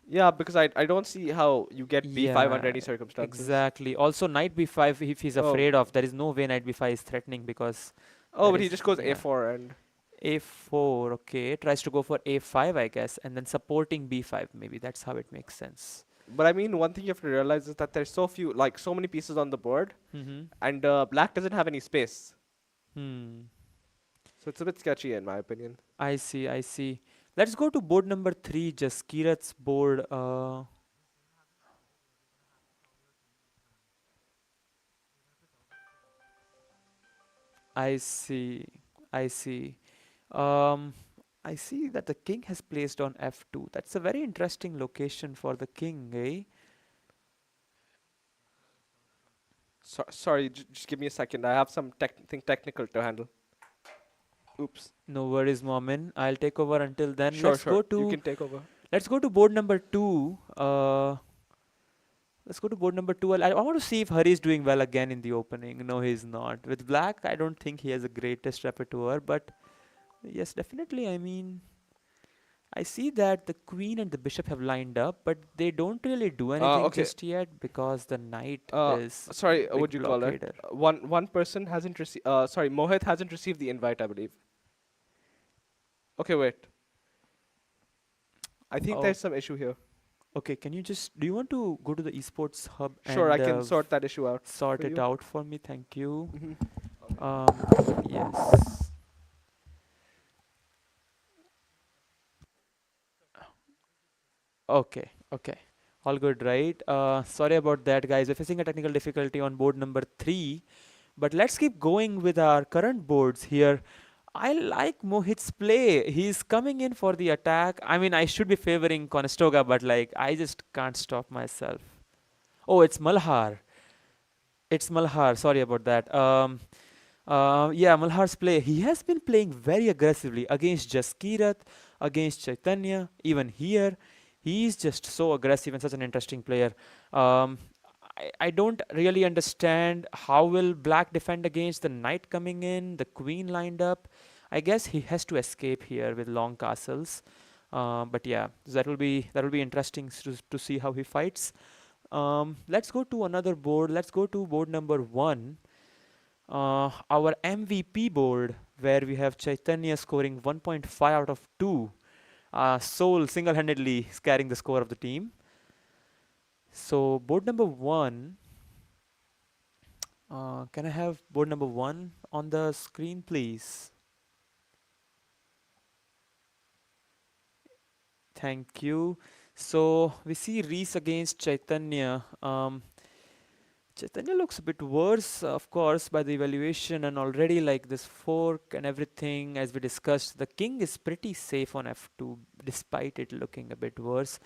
Yeah, because I don't see how you get b5 under any circumstances. Exactly. Also, knight b5, if he's afraid of, there is no way knight b5 is threatening because... but he just goes a4 and... a4, okay. Tries to go for a5, I guess, and then supporting b5, maybe. That's how it makes sense. But I mean, one thing you have to realize is that there's so many pieces on the board, and black doesn't have any space. So it's a bit sketchy in my opinion. I see. Let's go to board number 3, Jaskirat's board. I see. I see that the king has placed on f2. That's a very interesting location for the king, eh? Sorry, just give me a second. I have some technical to handle. Oops. No worries, Momin. I'll take over until then. Sure. You can take over. Let's go to board number 2. Let's go to board number 2. I want to see if Hari is doing well again in the opening. No, he's not. With black, I don't think he has the greatest repertoire, but yes, definitely. I mean, I see that the queen and the bishop have lined up, but they don't really do anything just yet because the knight is. Sorry, what do you call it? One person hasn't received. Sorry, Mohit hasn't received the invite, I believe. Okay, wait. I think there's some issue here. Okay, can you just... Do you want to go to the Esports Hub? Sure, I can sort that issue out. Sort it out for me, thank you. Yes. Okay. All good, right? Sorry about that, guys. We're facing a technical difficulty on board number 3. But let's keep going with our current boards here. I like Mohit's play. He's coming in for the attack. I mean, I should be favoring Conestoga, but like, I just can't stop myself. Oh, it's Malhar. It's Malhar. Sorry about that. Yeah, Malhar's play. He has been playing very aggressively against Jaskirat, against Chaitanya, even here. He's just so aggressive and such an interesting player. Um, I don't really understand how will Black defend against the knight coming in, the queen lined up. I guess he has to escape here with long castles. But yeah, that will be interesting to see how he fights. Let's go to another board. Let's go to board number 1. Our MVP board, where we have Chaitanya scoring 1.5 out of 2. Soul single-handedly carrying the score of the team. So board number 1. Can I have board number 1 on the screen, please? Thank you. So we see Reese against Chaitanya. Chaitanya looks a bit worse, of course, by the evaluation, and already like this fork and everything, as we discussed, the king is pretty safe on f2, despite it looking a bit worse.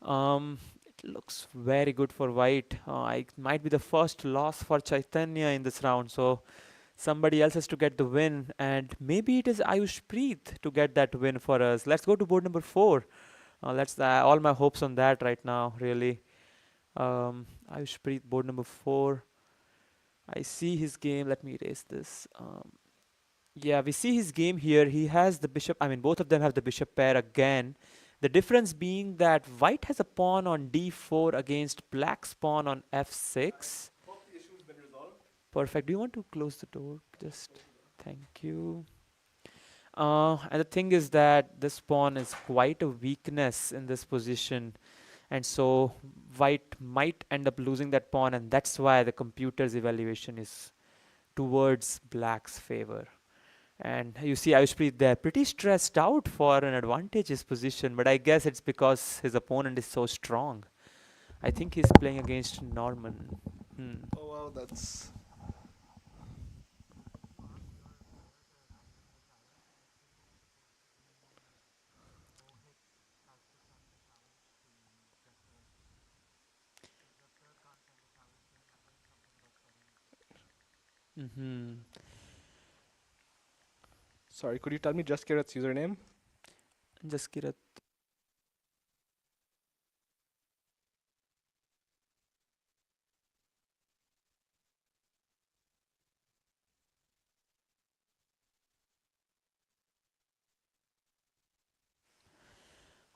It looks very good for white. It might be the first loss for Chaitanya in this round, so somebody else has to get the win, and maybe it is Ayush Preet to get that win for us. Let's go to board number 4. Let's all my hopes on that right now, really. Ayush Preet, board number 4. I see his game. Let me erase this. Yeah, we see his game here. He has the bishop. I mean, both of them have the bishop pair again. The difference being that white has a pawn on d4 against black's pawn on f6. Hope the issue's been resolved. Perfect. Do you want to close the door? Just thank you. And the thing is that this pawn is quite a weakness in this position. And so white might end up losing that pawn, and that's why the computer's evaluation is towards black's favor. And you see Ayushpreet there, pretty stressed out for an advantageous position, but I guess it's because his opponent is so strong. I think he's playing against Norman. Oh wow, that's... Sorry, could you tell me Jaskirat's username? Jaskirat.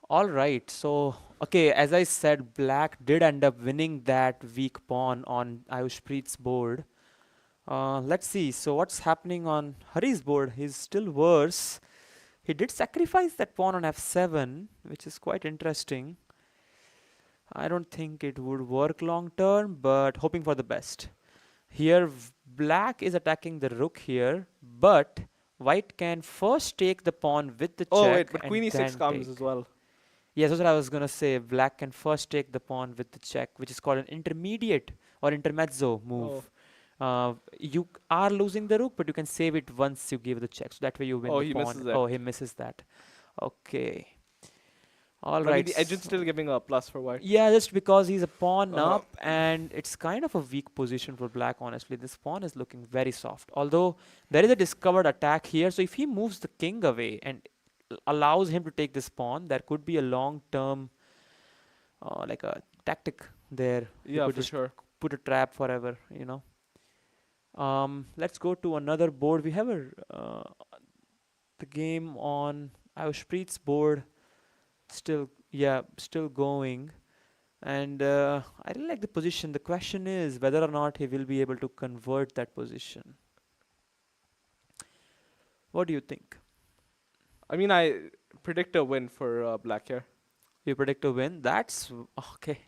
All right, so okay, as I said, black did end up winning that weak pawn on Ayushpreet's board. Let's see, so what's happening on Hari's board? He's still worse. He did sacrifice that pawn on f7, which is quite interesting. I don't think it would work long term, but hoping for the best. Here, black is attacking the rook here, but white can first take the pawn with the check. Oh wait, but queen e6 comes as well. Yes, that's what I was gonna say. Black can first take the pawn with the check, which is called an intermediate or intermezzo move. You are losing the rook, but you can save it once you give the check. So that way you win the pawn. Misses that. Oh, he misses that. Okay. All I right. mean, the agent's still giving a plus for white. Yeah, just because he's a pawn up, and it's kind of a weak position for black, honestly. This pawn is looking very soft. Although there is a discovered attack here, so if he moves the king away and allows him to take this pawn, there could be a long-term, like a tactic there. Yeah, for sure. Put a trap forever, you know. Let's go to another board. We have the game on Ayushpreet's board. Still going. And I really like the position. The question is whether or not he will be able to convert that position. What do you think? I mean, I predict a win for black here. You predict a win? That's okay.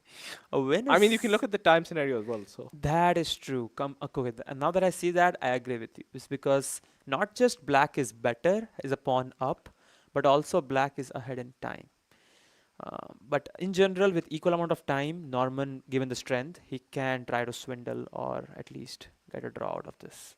A win. I mean, you can look at the time scenario as well. So that is true. Okay. And now that I see that, I agree with you. It's because not just black is better, is a pawn up, but also black is ahead in time. But in general, with equal amount of time, Norman, given the strength, he can try to swindle or at least get a draw out of this.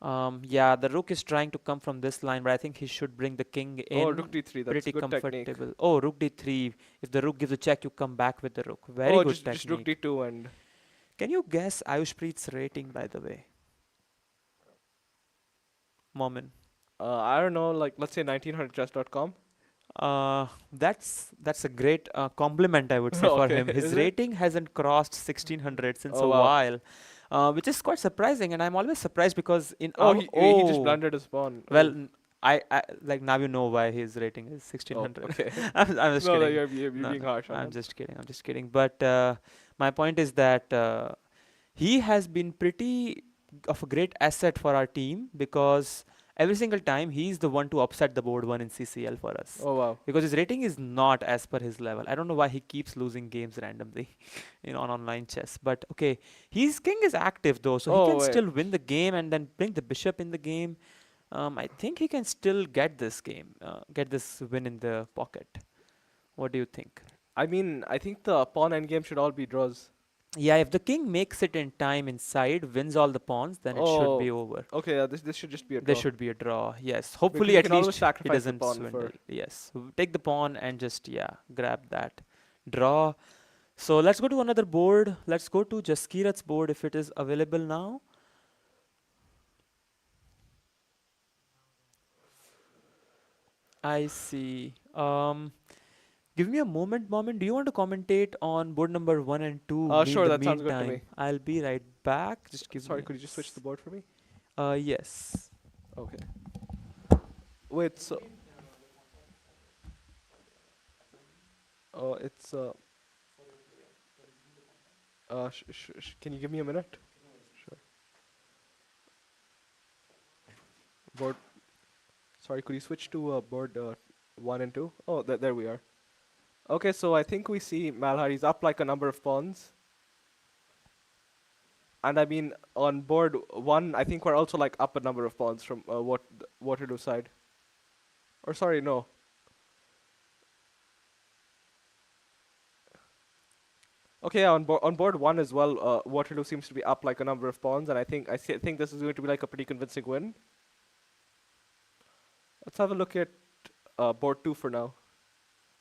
Yeah, the rook is trying to come from this line, but I think he should bring the king in. Oh, rook d3. That's pretty good comfortable. technique. Oh, rook d3. If the rook gives a check, you come back with the rook. Very Oh, good just rook technique. d2 and. Can you guess Ayushpreet's rating, by the way? Momin. I don't know, like let's say 1900chess.com. That's a great compliment, I would say, for him. Okay, His is it? rating hasn't crossed 1600 since Oh, a wow. while, which is quite surprising. And I'm always surprised because in Oh, our he just blundered his pawn. well, Oh. I like now you know why his rating is 1600. Oh, okay. I'm just No, kidding. you're being harsh on I'm him. just kidding. I'm just kidding. But my point is that he has been pretty of a great asset for our team because every single time he's the one to upset the board one in CCL for us. Oh, wow. Because his rating is not as per his level. I don't know why he keeps losing games randomly, on online chess. But okay, his king is active though, so he can still win the game and then bring the bishop in the game. I think he can still get this game, get this win in the pocket. What do you think? I mean, I think the pawn endgame should all be draws. Yeah, if the king makes it in time inside, wins all the pawns, then it should be over. Okay, yeah, this should just be a draw. There should be a draw, yes. Hopefully Because at least it doesn't swindle. Yes, take the pawn and just, grab that. Draw. So let's go to another board. Let's go to Jaskirat's board if it is available now. I see. Give me a moment. Do you want to commentate on board number 1 and 2? Sure, that sounds good to me. I'll be right back. Just give Sorry, me could you just switch the board for me? Yes. Okay. Wait, so... Oh, it's... can you give me a minute? Sure. Board... Sorry, could you switch to board 1 and 2? Oh, there we are. Okay, so I think we see Malhari's up like a number of pawns. And I mean, on board 1, I think we're also like up a number of pawns from Waterloo side. Or sorry, no. Okay, on board 1 as well, Waterloo seems to be up like a number of pawns, and I think this is going to be like a pretty convincing win. Let's have a look at board 2 for now.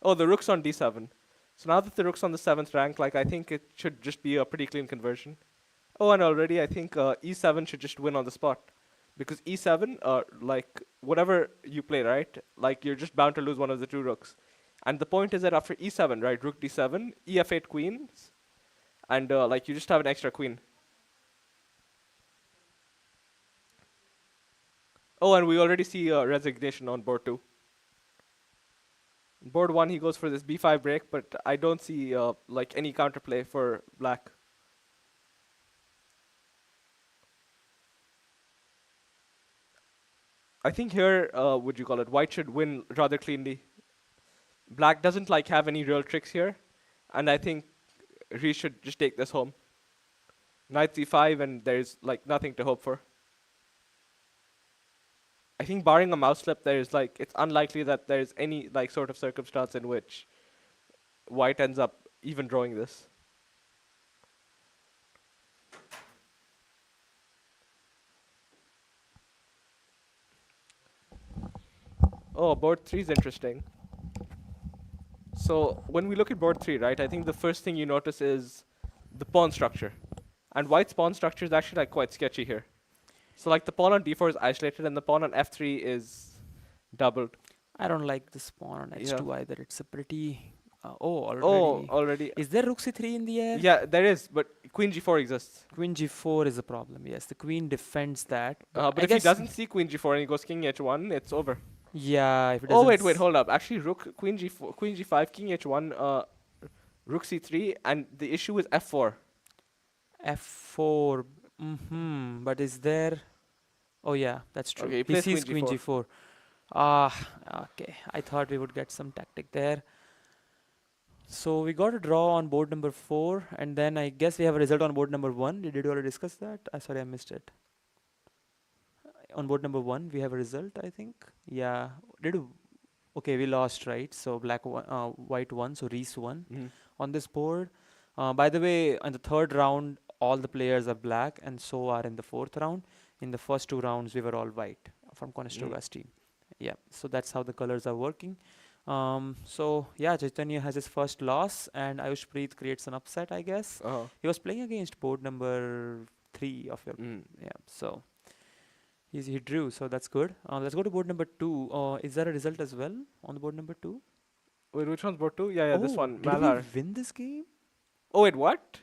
Oh, the rook's on d7. So now that the rook's on the 7th rank, like I think it should just be a pretty clean conversion. Oh, and already I think e7 should just win on the spot. Because e7, like whatever you play, right? Like you're just bound to lose one of the two rooks. And the point is that after e7, right, rook d7, ef8 queens, and like you just have an extra queen. Oh, and we already see resignation on board 2. Board 1, he goes for this b5 break, but I don't see like any counterplay for black. I think here, would you call it, white should win rather cleanly. Black doesn't like have any real tricks here, and I think he should just take this home. Knight c5, and there's like nothing to hope for. I think barring a mouse slip, there's like it's unlikely that there's any like sort of circumstance in which white ends up even drawing this. Oh, board 3 is interesting. So when we look at board 3, right, I think the first thing you notice is the pawn structure. And white's pawn structure is actually like quite sketchy here. So like the pawn on d4 is isolated and the pawn on f3 is doubled. I don't like this pawn on h2 either. It's a pretty... already. Oh, already. Is there rook c3 in the air? Yeah, there is, but queen g4 exists. Queen g4 is a problem, yes. The queen defends that. But if he doesn't see queen g4 and he goes king h1, it's over. Yeah, if it doesn't... Oh, wait, hold up. Actually, rook, queen g4, queen g5, king h1, rook c3, and the issue is f4. f4. But is there... Oh, yeah, that's true. Okay, he sees queen g4. Okay. I thought we would get some tactic there. So we got a draw on board number 4, and then I guess we have a result on board number 1. Did you already discuss that? Sorry, I missed it. On board number 1, we have a result, I think. Yeah. Okay, we lost, right? So white won, so Reese won on this board. By the way, in the third round, all the players are black, and so are in the fourth round. In the first 2 rounds, we were all white from Conestoga's team. Yeah, so that's how the colors are working. So yeah, Chaitanya has his first loss, and Ayushpreet creates an upset, I guess. He was playing against board number 3 of your. Yeah, so he drew, so that's good. Let's go to board number 2. Is there a result as well on the board number 2? Wait, which one's board 2? Yeah, this one. Did Malhar. we win this game? Oh wait, what?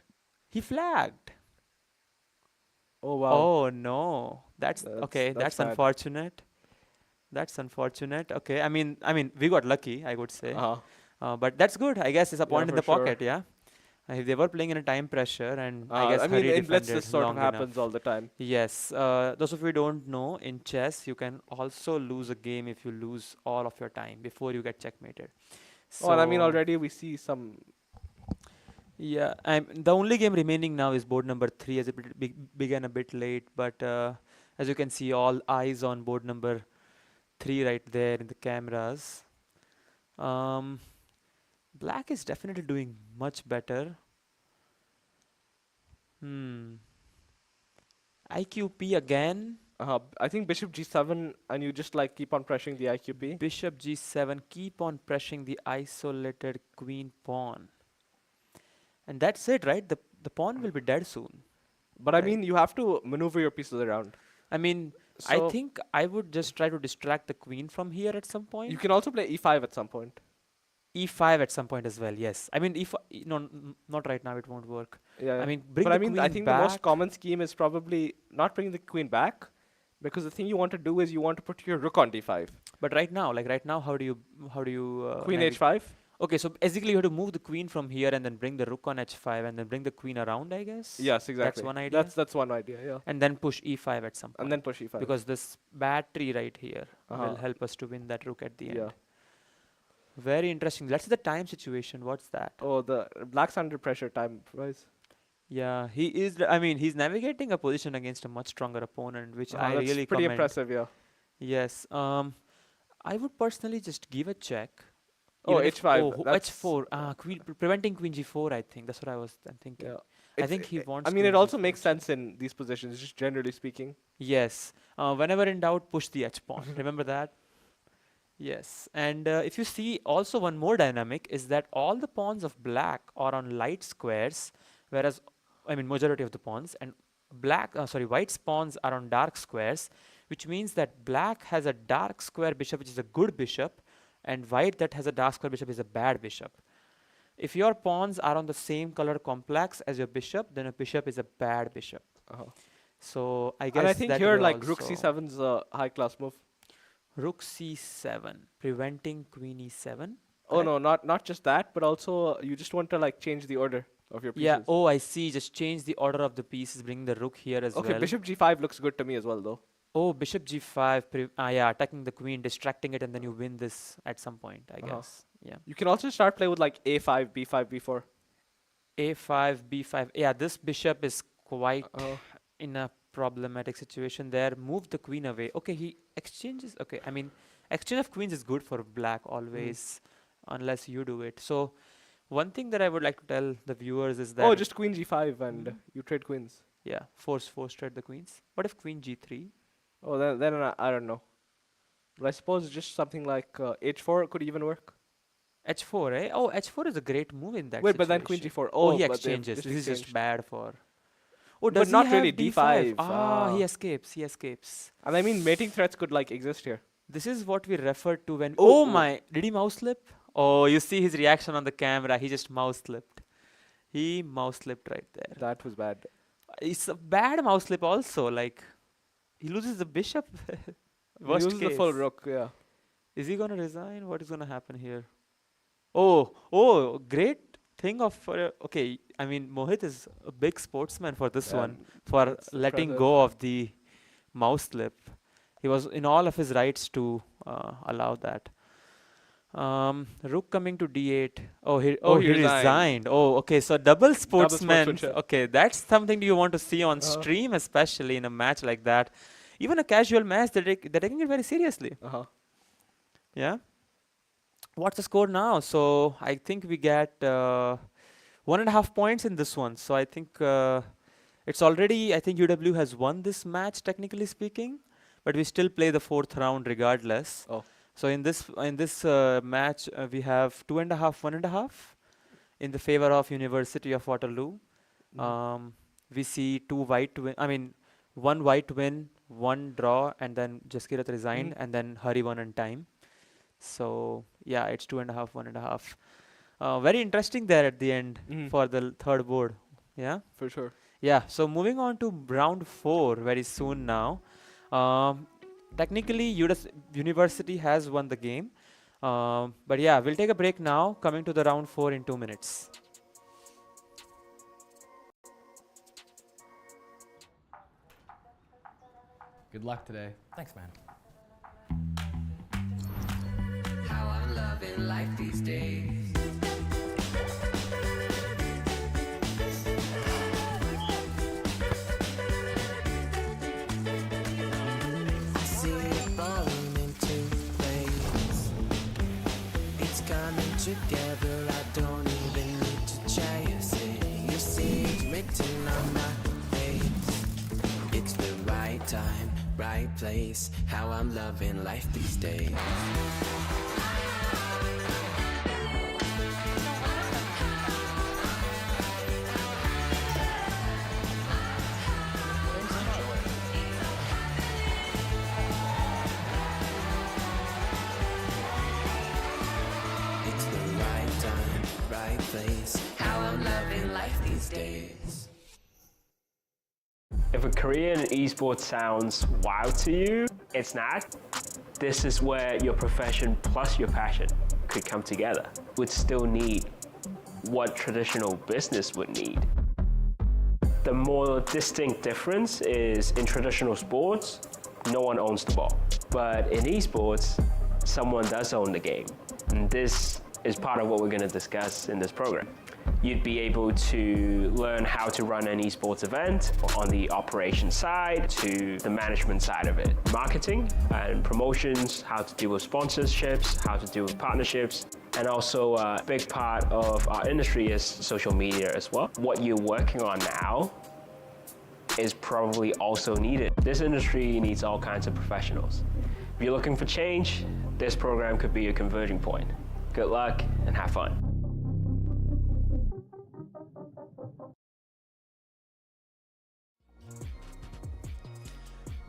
He flagged. Oh wow. Oh no, that's okay. That's bad. unfortunate. That's unfortunate. Okay, I mean, we got lucky, I would say. But that's good. I guess it's a point in the pocket. Yeah. They were playing in a time pressure, and I guess Hari in Blitz this sort of long happens enough. all the time. Yes. Those of you who don't know, in chess, you can also lose a game if you lose all of your time before you get checkmated. So and I mean, already we see some. Yeah, the only game remaining now is board number 3, as it began a bit late. But as you can see, all eyes on board number 3 right there in the cameras. Black is definitely doing much better. IQP again. I think bishop g7, and you just like keep on pressing the IQP. Bishop g7, keep on pressing the isolated queen pawn. And that's it, right? The pawn will be dead soon. But right? I mean, you have to maneuver your pieces around. I mean, I think I would just try to distract the queen from here at some point. You can also play e5 at some point. E5 at some point as well, yes. I mean, no, not right now, it won't work. Yeah. I mean, bring the queen I think back. The most common scheme is probably not bringing the queen back, because the thing you want to do is you want to put your rook on d5. But right now, how do you queen h5? Okay, so basically you have to move the queen from here and then bring the rook on h5 and then bring the queen around, I guess. Yes, exactly. That's one idea. That's one idea, yeah. And then push e5 at some point. And then push e5. Because this battery right here will help us to win that rook at the end. Yeah. Very interesting. Let's see the time situation. What's that? Oh, the black's under pressure time-wise. Yeah, he is. I mean, he's navigating a position against a much stronger opponent, which I really commend. Pretty impressive, yeah. Yes. I would personally just give a check. Oh, h5. h4. Queen, preventing queen g4, I think. That's what I was thinking. Yeah. I think he wants. I mean, it also makes sense in these positions, just generally speaking. Yes. Whenever in doubt, push the h pawn. Remember that? Yes. And if you see, also one more dynamic is that all the pawns of black are on light squares, whereas, I mean, majority of the pawns, and white's pawns are on dark squares, which means that black has a dark square bishop, which is a good bishop, and white that has a dark square bishop is a bad bishop. If your pawns are on the same color complex as your bishop, then a bishop is a bad bishop. So I guess. And I think here, like rook c7 is a high-class move. Rook c7, preventing queen e7. Oh no, not just that, but also you just want to like change the order of your pieces. Yeah. Oh, I see. Just change the order of the pieces. Bring the rook here as well. Okay, bishop g5 looks good to me as well, though. Oh, bishop g5. Yeah, attacking the queen, distracting it, and then you win this at some point, I guess. Yeah. You can also start play with like a5, b5, b4. a5, b5. Yeah, this bishop is quite in a problematic situation there. Move the queen away. Okay, he exchanges. Okay, I mean, exchange of queens is good for black always, unless you do it. So, one thing that I would like to tell the viewers is that. Oh, just queen g5 and you trade queens. Yeah, force trade the queens. What if queen g3? Oh, then I don't know. But I suppose just something like h4 could even work. h4, eh? Oh, h4 is a great move in that Wait, situation. but then queen g4. Oh, he exchanges. This is just bad for. Oh, does but not really d5. He escapes. And I mean, mating threats could like exist here. This is what we refer to when. Oh my! Did he mouse slip? Oh, you see his reaction on the camera. He just mouse slipped. He mouse slipped right there. That was bad. It's a bad mouse slip also. Like, he loses the bishop. He loses the full rook. Yeah. Is he gonna resign? What is gonna happen here? Oh! Great thing of okay. I mean, Mohit is a big sportsman for this one, for letting go of the mouse slip. He was in all of his rights to allow that. Rook coming to d8. He resigned. Oh, okay. So double sportsman. Okay, that's something you want to see on stream, especially in a match like that. Even a casual match, they're taking it very seriously. Yeah. What's the score now? So I think we get 1.5 points in this one. So I think It's already, I think UW has won this match technically speaking, but we still play the fourth round regardless. Oh. So in this match, we have 2.5, 1.5 in the favor of University of Waterloo. We see one white win, one draw, and then Jaskirat resigned, and then Hari won on time. So yeah, it's 2.5, 1.5. Very interesting there at the end for the third board. Yeah, for sure. Yeah. So moving on to round 4 very soon now. Technically, University has won the game. But yeah, we'll take a break now. Coming to the round 4 in 2 minutes. Good luck today. Thanks, man. How I'm loving life these days. I see it falling into place. It's coming together. I don't even need to chase it. You see it written on my face. It's the right time, right place. How I'm loving life these days. It's the right time, right place. How I'm loving life these days. If a career in esports sounds wow to you, it's not. This is where your profession plus your passion could come together. Would still need what traditional business would need. The more distinct difference is in traditional sports, no one owns the ball. But in esports, someone does own the game. And this is part of what we're going to discuss in this program. You'd be able to learn how to run an esports event on the operations side to the management side of it. Marketing and promotions, how to deal with sponsorships, how to deal with partnerships, and also a big part of our industry is social media as well. What you're working on now is probably also needed. This industry needs all kinds of professionals. If you're looking for change, this program could be a converging point. Good luck and have fun.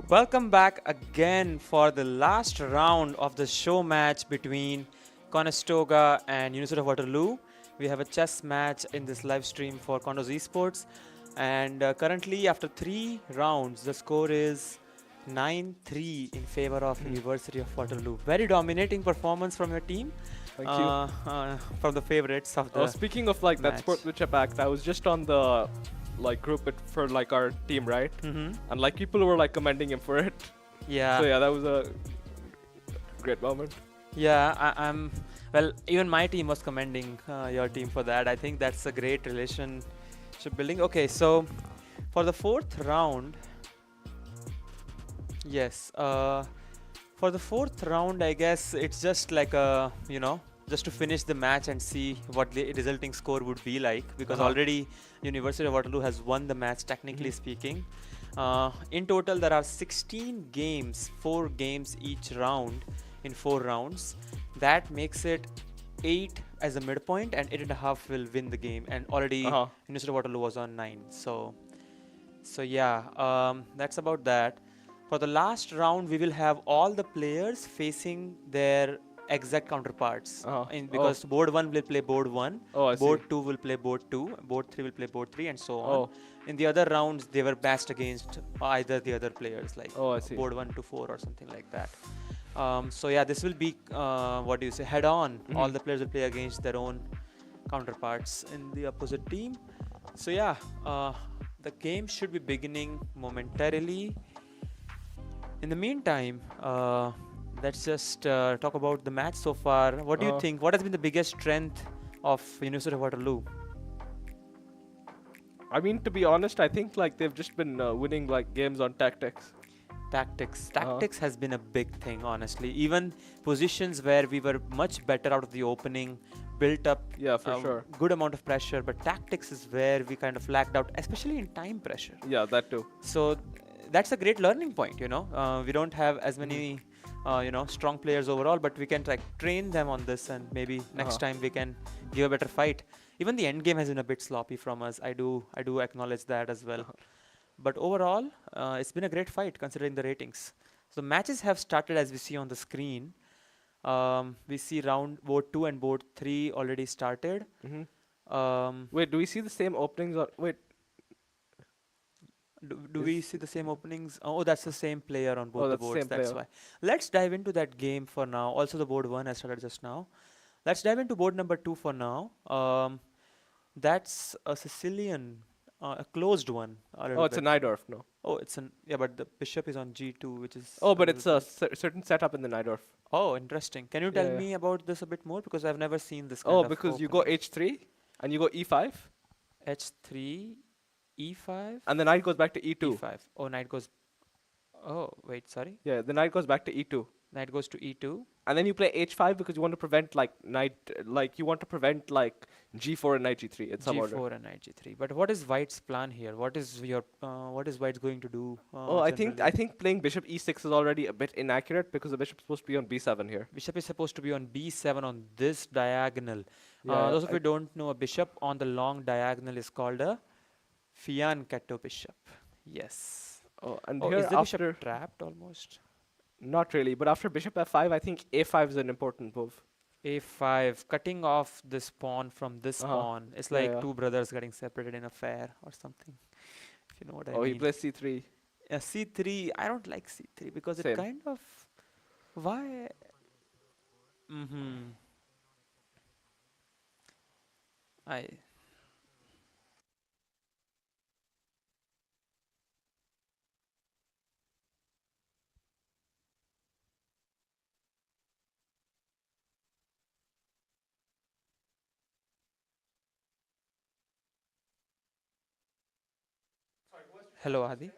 Welcome back again for the last round of the show match between Conestoga and University of Waterloo. We have a chess match in this live stream for Condors Esports, and currently after 3 rounds the score is 9-3 in favor of University of Waterloo. Very dominating performance from your team. Thank you. From the favorites of the speaking of like match. that sport which act, I was just on the group for like our team, right? And like people were like commending him for it. Yeah. So yeah, that was a great moment. Yeah, I'm well, even my team was commending your team for that. I think that's a great relationship building. Okay, so for the 4th round, yes, for the 4th round, I guess it's just like a, just to finish the match and see what the resulting score would be like, because already University of Waterloo has won the match, technically speaking. In total, there are 16 games, 4 games each round in 4 rounds. That makes it 8 as a midpoint, and 8.5 will win the game. And already University of Waterloo was on 9. So yeah, that's about that. For the last round, we will have all the players facing their exact counterparts. Because board 1 will play board 1, board 2 will play board 2, board 3 will play board 3, and so on. In the other rounds, they were matched against either the other players, like board 1 to 4 or something like that. So yeah, this will be head on. All the players will play against their own counterparts in the opposite team. So yeah, the game should be beginning momentarily. In the meantime, let's just talk about the match so far. What do you think? What has been the biggest strength of University of Waterloo? I mean, to be honest, I think like they've just been winning like games on tactics. Tactics has been a big thing, honestly. Even positions where we were much better out of the opening, built up Yeah, for sure. good amount of pressure, but tactics is where we kind of lacked out, especially in time pressure. Yeah, that too. So that's a great learning point, you know. We don't have as many, strong players overall, but we can train them on this, and maybe next time we can give a better fight. Even the end game has been a bit sloppy from us. I do acknowledge that as well. But overall, it's been a great fight considering the ratings. So matches have started as we see on the screen. We see board 2 and board 3 already started. Wait, do we see the same openings? Or wait, do we see the same openings? Oh, that's the same player on both the that's the boards. same That's player. why. Let's dive into that game for now. Also, the board 1 has started just now. Let's dive into board number 2 for now. That's a Sicilian, a closed one. oh, it's a Najdorf, no. Oh, yeah, but the bishop is on g2, which is. Oh, but little it's a bit- certain setup in the Najdorf. Oh, interesting. Can you tell Yeah. me about this a bit more, because I've never seen this kind Oh, of. because you go h3 and you go e5, h3, e5, and the knight goes back to e2. e5. Oh, knight goes. Oh, wait, sorry. Yeah, the knight goes back to e2. Knight goes to e2. And then you play h5 because you want to prevent you want to prevent g4 and knight g3 in some order. G4 and knight g3. But what is White's plan here? What is White's going to do? Oh, I think playing bishop e6 is already a bit inaccurate because the bishop's supposed to be on b7 here. Bishop is supposed to be on b7 on this diagonal. Yeah, Those of you who don't know, a bishop on the long diagonal is called a fianchetto bishop. Yes. Oh, and Oh, here is the after bishop trapped almost? not really, but after bishop f5, I think a5 is an important move. a5, cutting off this pawn from this pawn. It's Yeah, like yeah. two brothers getting separated in a fair or something, if you know what I Oh, mean. he plays c3. c3, I don't like c3 because Same. it kind of, why? Mm-hmm. I Hello, Adi.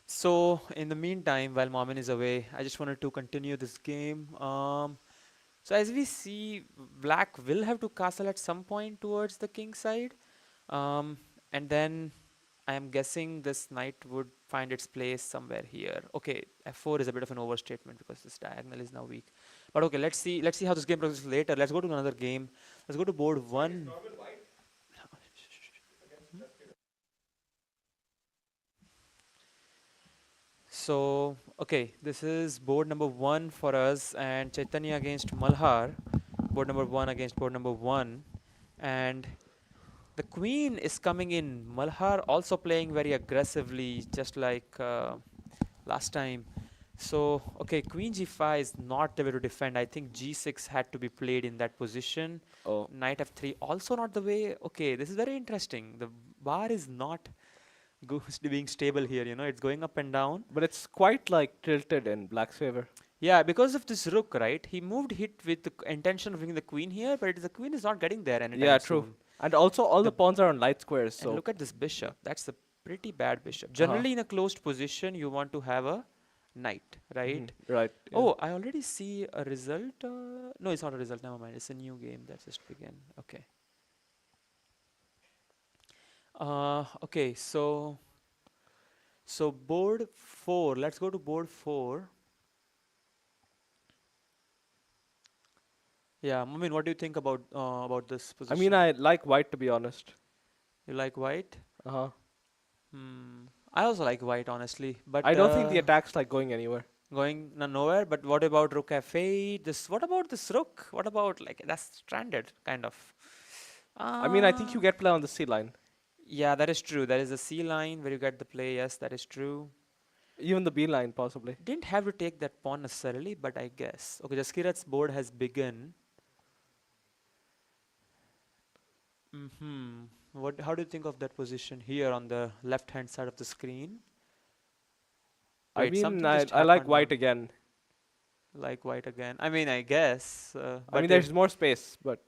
So, in the meantime, while Momin is away, I just wanted to continue this game. So, as we see, Black will have to castle at some point towards the king side. And then I am guessing this knight would find its place somewhere here. Okay, f4 is a bit of an overstatement because this diagonal is now weak. But okay, let's see how this game progresses later. Let's go to another game. Let's go to board 1. So, okay, this is board number 1 for us, and Chaitanya against Malhar. Board number 1 against board number 1. And the queen is coming in. Malhar also playing very aggressively, just like last time. So, okay, queen g5 is not the way to defend. I think g6 had to be played in that position. Oh. Knight f3 also not the way. Okay, this is very interesting. The bar is not being stable here, you know, it's going up and down. But it's quite tilted in Black's favor. Yeah, because of this rook, right? He moved hit with the intention of bringing the queen here, but the queen is not getting there anytime Yeah, soon. true. And also all the pawns are on light squares. So And look at this bishop. That's a pretty bad bishop. Generally, in a closed position, you want to have a knight, right? Right. Yeah. Oh, I already see a result. No, it's not a result. Never mind. It's a new game that just began. Okay. Okay, so board 4. Let's go to board 4. Yeah, Mumin, what do you think about this position? I mean, I like white, to be honest. You like white? Uh-huh. I also like white, honestly, but I don't think the attack's going anywhere. Going nowhere. But what about rook f8? What about this rook? What about that's stranded kind of? I mean, I think you get play on the C line. Yeah, that is true. There is a C line where you get the play. Yes, that is true. Even the B line, possibly. Didn't have to take that pawn necessarily, but I guess. Okay, Jaskirat's board has begun. How do you think of that position here on the left-hand side of the screen? I mean, I like white again. Like white again. I mean, I guess. I mean, there's more space, but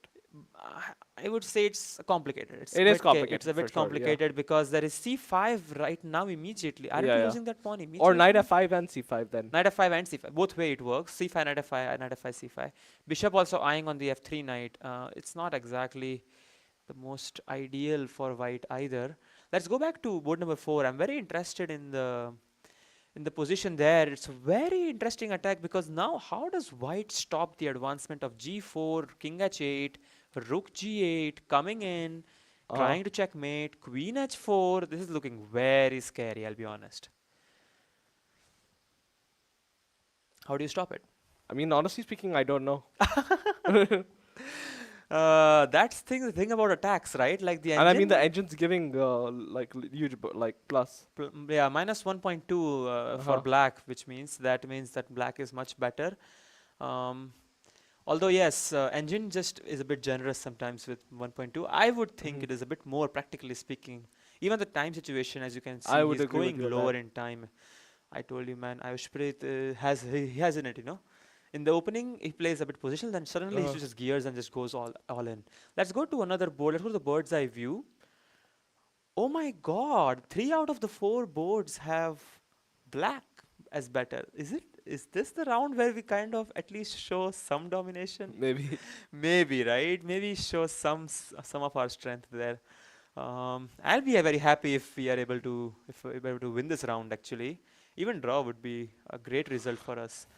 I would say it's complicated. It is complicated. It's a bit for sure, complicated because there is c5 right now immediately. Aren't Yeah, you yeah. losing that pawn immediately? Or knight f5 and c5 then. Knight f5 and c5. Both way it works. c5, knight f5, knight f5, c5. Bishop also eyeing on the f3 knight. It's not exactly the most ideal for white either. Let's go back to board number 4. I'm very interested in the position there. It's a very interesting attack because now how does white stop the advancement of g4, king h8, rook g8 coming in, trying to checkmate, queen h4. This is looking very scary, I'll be honest. How do you stop it? I mean, honestly speaking, I don't know. That's the thing about attacks, right? Like the engine. And I mean, the engine's giving huge plus. Yeah, minus 1.2 for black, which means that black is much better. Although yes, engine just is a bit generous sometimes with 1.2. I would think it is a bit more, practically speaking. Even the time situation, as you can see, he's going lower in time. I told you, man, Ayushpreet he has in it, you know. In the opening, he plays a bit positional, then suddenly he switches gears and just goes all in. Let's go to another board. Let's go to the bird's eye view. Oh my God, 3 out of the 4 boards have black as better. Is this the round where we kind of at least show some domination? Maybe. Maybe, right? Maybe show some of our strength there. I'll be very happy if we are able to win this round. Actually, even draw would be a great result for us.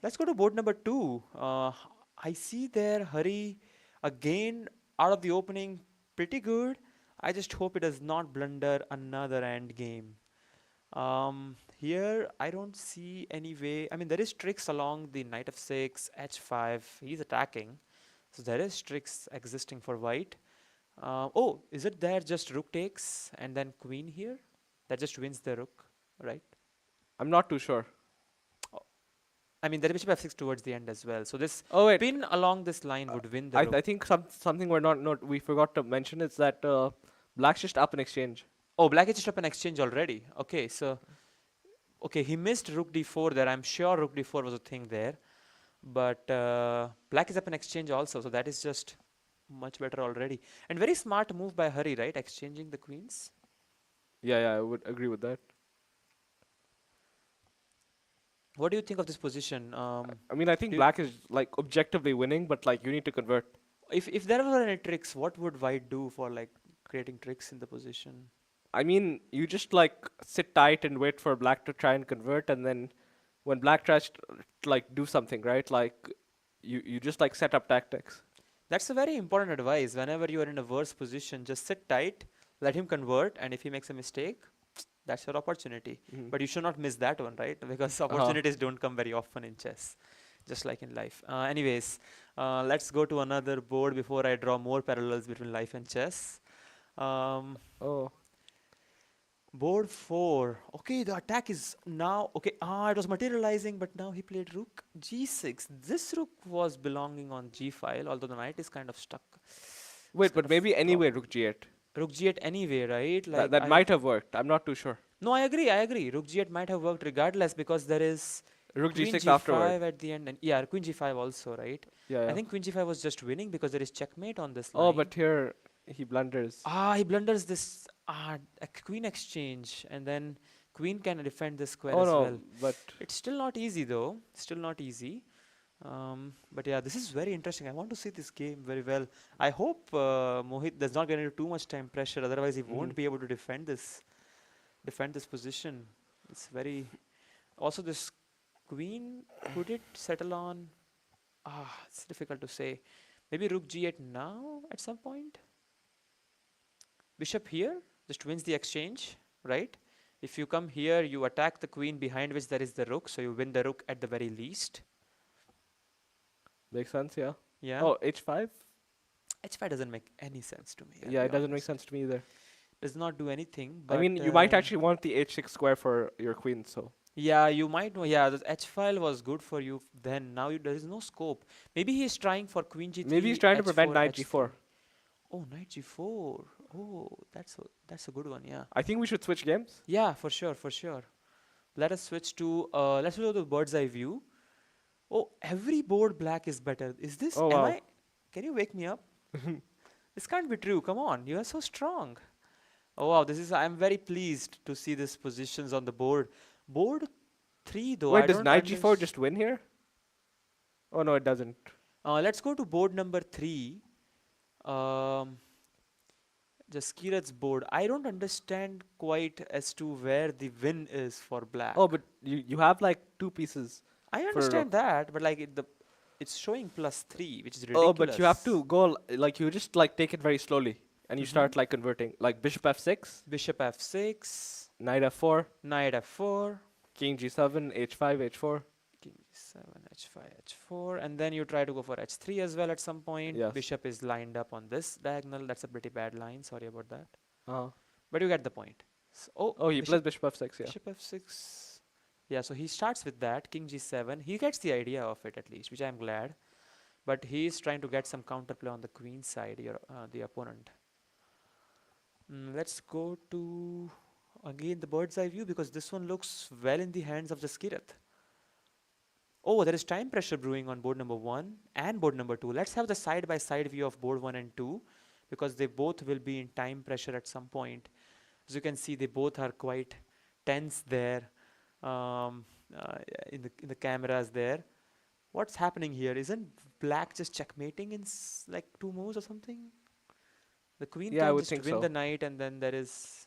Let's go to board number 2. I see there Hari again out of the opening, pretty good. I just hope it does not blunder another end game. Here I don't see any way. I mean, there is tricks along the knight f6, h5. He's attacking, so there is tricks existing for white. Oh, is it there just rook takes and then queen here? That just wins the rook, right? I'm not too sure. I mean, there is bishop f6 towards the end as well. So this pin along this line would win the rook. I think something we forgot to mention is that black's just up in exchange. Oh, black is just up in exchange already. Okay, so he missed rook d4 there. I'm sure rook d4 was a thing there, but black is up in exchange also. So that is just much better already. And very smart move by Hari, right? Exchanging the queens. Yeah, I would agree with that. What do you think of this position? I mean, I think black is like objectively winning, but like you need to convert. If there were any tricks, what would white do for like creating tricks in the position? I mean, you just like sit tight and wait for black to try and convert, and then when black tries to like do something, right? Like you just like set up tactics. That's a very important advice. Whenever you are in a worse position, just sit tight, let him convert, and if he makes a mistake, that's your opportunity. But you should not miss that one, right? Because opportunities don't come very often in chess, just like in life. Anyways, let's go to another board before I draw more parallels between life and chess. Board 4. Okay, the attack is now... Okay, it was materializing, but now he played rook g6. This rook was belonging on g file, although the knight is kind of stuck. Wait, but maybe anyway rook g8. Rook g8 anyway, right? Like that might have worked. I'm not too sure. No, I agree. Rook g8 might have worked regardless because there is rook queen g6 g5 afterward. at the end. And yeah, queen g5 also, right? Yeah. I think queen g5 was just winning because there is checkmate on this line. Oh, but here he blunders. He blunders this a queen exchange, and then queen can defend this square as well. But it's still not easy though. Still not easy. But yeah, this is very interesting. I want to see this game very well. I hope Mohit does not get into too much time pressure. Otherwise, he won't be able to defend this position. It's very. Also, this queen, could it settle on? It's difficult to say. Maybe rook g8 now at some point. Bishop here just wins the exchange, right? If you come here, you attack the queen behind which there is the rook, so you win the rook at the very least. Makes sense, yeah. Yeah. Oh, h5? h5 doesn't make any sense to me. Yeah, it doesn't make sense to me either. Does not do anything. But I mean, you might actually want the h6 square for your queen, so. Yeah, you might know. Yeah, the h file was good for you then. Now there is no scope. Maybe he is trying for queen g3. Maybe he's trying to prevent knight g4. Oh, knight g4. Oh, that's a good one. Yeah. I think we should switch games. Yeah, for sure. Let us switch to let's go to the bird's eye view. Oh, every board black is better. Is this? Oh, wow. Can you wake me up? This can't be true. Come on, you are so strong. Oh wow, I'm very pleased to see these positions on the board. Board 3 though, Wait, I does don't knight g4 understand. just win here? Oh no, it doesn't. Let's go to board number 3. Um, just Kirat's board. I don't understand quite as to where the win is for black. Oh, but you have like 2 pieces. I for understand that, but like it's showing +3, which is Oh, but you have ridiculous. to go like you just like take it very slowly, and you start like converting, like bishop f6, Bishop f6, knight f4, knight f4, king g7, h5, h4. king g7, h5, h4, and then you try to go for h3 as well at some point. Yes. Bishop is lined up on this diagonal. That's a pretty bad line. Sorry about that. Uh-huh. But you get the point. Oh, he plays bishop f6, yeah. Bishop f6. Yeah, so he starts with that, king g7. He gets the idea of it at least, which I'm glad. But he is trying to get some counterplay on the queen side, the opponent. Let's go to, again, the bird's eye view, because this one looks well in the hands of the Skirat. Oh, there is time pressure brewing on board number 1 and board number 2. Let's have the side-by-side view of board 1 and 2, because they both will be in time pressure at some point. As you can see, they both are quite tense there in the cameras there. What's happening here? Isn't black just checkmating in like 2 moves or something? The queen Yeah, I can would just think win so. the knight, and then there is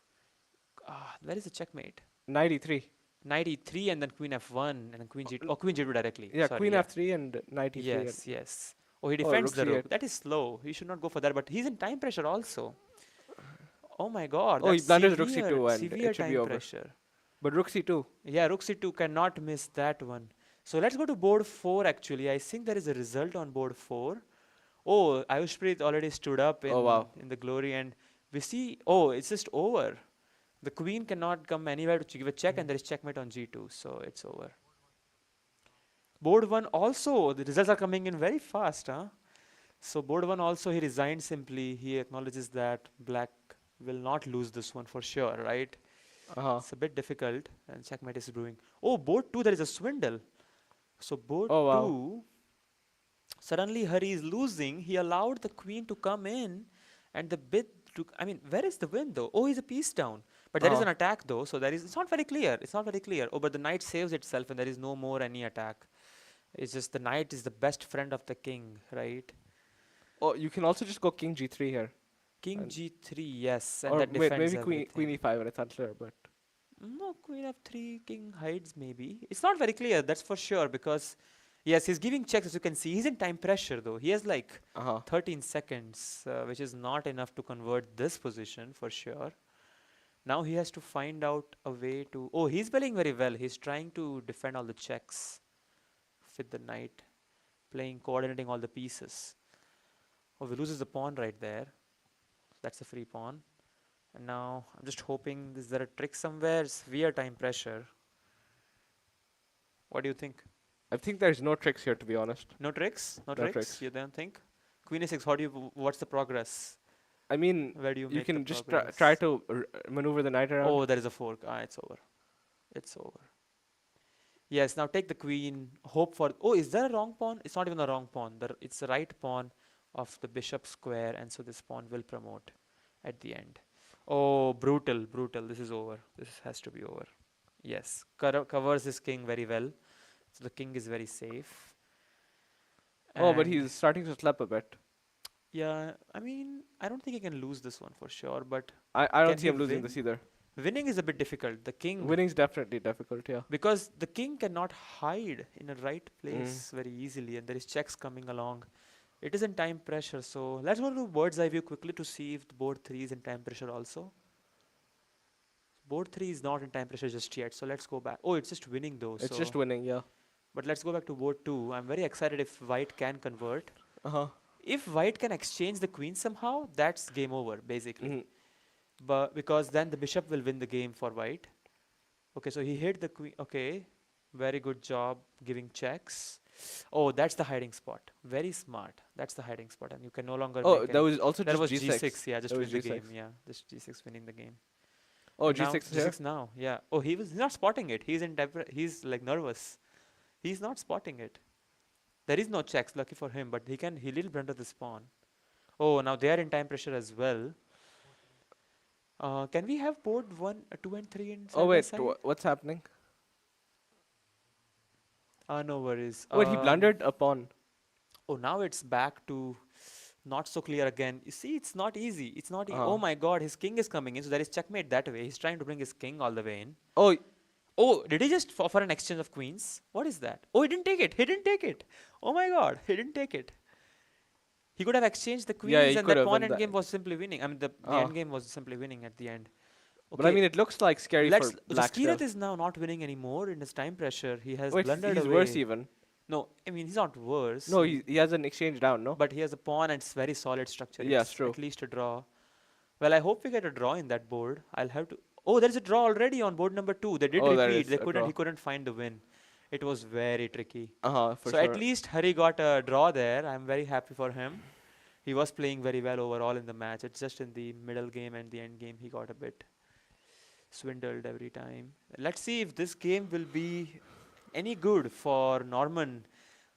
where is the checkmate? Knight e3. Knight e3 and then queen f1 and then queen g2. Oh, queen g2 directly. Yeah, Sorry, queen yeah. f3 and knight e3. Yes, yes. Oh, he defends rook the rook. c8. That is slow. He should not go for that, but he's in time pressure also. Oh my god. Oh, he that's blunders rook severe, c2 and severe it should be time over. pressure. But rook c2. Yeah, rook c2 cannot miss that one. So let's go to board 4 actually. I think there is a result on board 4. Oh, Ayushpreet already stood up in the glory, and we see, oh, it's just over. The queen cannot come anywhere to give a check, and there is checkmate on g2, so it's over. Board 1 also, the results are coming in very fast, huh? So board 1 also, he resigned simply. He acknowledges that black will not lose this one for sure, right? It's a bit difficult, and checkmate is brewing. Oh, board 2, there is a swindle. So board 2, suddenly Hari is losing. He allowed the queen to come in, and the bit to, I mean, where is the win though? Oh, he's a piece down. But there is an attack though, so it's not very clear. It's not very clear. Oh, but the knight saves itself, and there is no more any attack. It's just the knight is the best friend of the king, right? Oh, you can also just go king g3 here. King g3, yes, and or that defends maybe queen e5, and it's unclear, but no, queen f3, king hides maybe. It's not very clear, that's for sure, because yes, he's giving checks, as you can see. He's in time pressure though. He has like 13 seconds, which is not enough to convert this position for sure. Now he has to find out a way to... Oh, he's playing very well. He's trying to defend all the checks with the knight, coordinating all the pieces. Oh, he loses the pawn right there. That's a free pawn. And now I'm just hoping, is there a trick somewhere? Severe time pressure. What do you think? I think there's no tricks here, to be honest. No tricks? No tricks? tricks? You don't think? Queen e6, what's the progress? I mean, where do you can just try to maneuver the knight around. Oh, there is a fork. It's over. It's over. Yes, now take the queen. Hope for... Oh, is there a wrong pawn? It's not even a wrong pawn. It's the right pawn of the bishop square, and so this pawn will promote at the end. Oh, brutal, brutal. This is over. This has to be over. Yes, covers his king very well. So the king is very safe. Oh, but he's starting to slip a bit. Yeah, I mean, I don't think he can lose this one for sure, but... I don't see him losing this either. Winning is a bit difficult. The king... Winning's definitely difficult, yeah. Because the king cannot hide in a right place very easily, and there is checks coming along. It is in time pressure, so let's go to bird's eye view quickly to see if the board 3 is in time pressure also. Board 3 is not in time pressure just yet, so let's go back. Oh, it's just winning though. It's just winning, yeah. But let's go back to board 2. I'm very excited if white can convert. If white can exchange the queen somehow, that's game over, basically. But because then the bishop will win the game for white. Okay, so he hit the queen. Okay, very good job giving checks. Oh, that's the hiding spot. Very smart. That's the hiding spot, and you can no longer. Oh, that was also that just was G6. G6. Yeah, just that win the G6. game. Yeah, just G6 winning the game. Oh, and G6 now, G6 now. Yeah. Oh, he's not spotting it. He's in. He's like nervous. He's not spotting it. There is no checks, lucky for him, but he little blunder the spawn. Oh, now they are in time pressure as well. Can we have board 1, 2 and 3 in side Oh by wait, side? what's happening? No worries. Wait, he blundered a pawn. Oh, now it's back to not so clear again. You see, it's not easy. It's not. Oh my God, his king is coming in, so there is checkmate that way. He's trying to bring his king all the way in. Oh, oh, did he just offer an exchange of queens? What is that? Oh, he didn't take it. He didn't take it. Oh my God, he didn't take it. He could have exchanged the queens, and that pawn endgame was simply winning. I mean, the endgame was simply winning at the end. Okay. But I mean, it looks like scary for black. Skirat is now not winning anymore in his time pressure. He has blundered he's away. Worse even. No, I mean, he's not worse. No, he has an exchange down, no? But he has a pawn and it's very solid structure. Yeah, it's true. At least a draw. Well, I hope we get a draw in that board. I'll have to... Oh, there's a draw already on board number 2. They did repeat. He couldn't find the win. It was very tricky. For so sure. at least Hari got a draw there. I'm very happy for him. He was playing very well overall in the match. It's just in the middle game and the end game he got a bit swindled every time. Let's see if this game will be any good for Norman.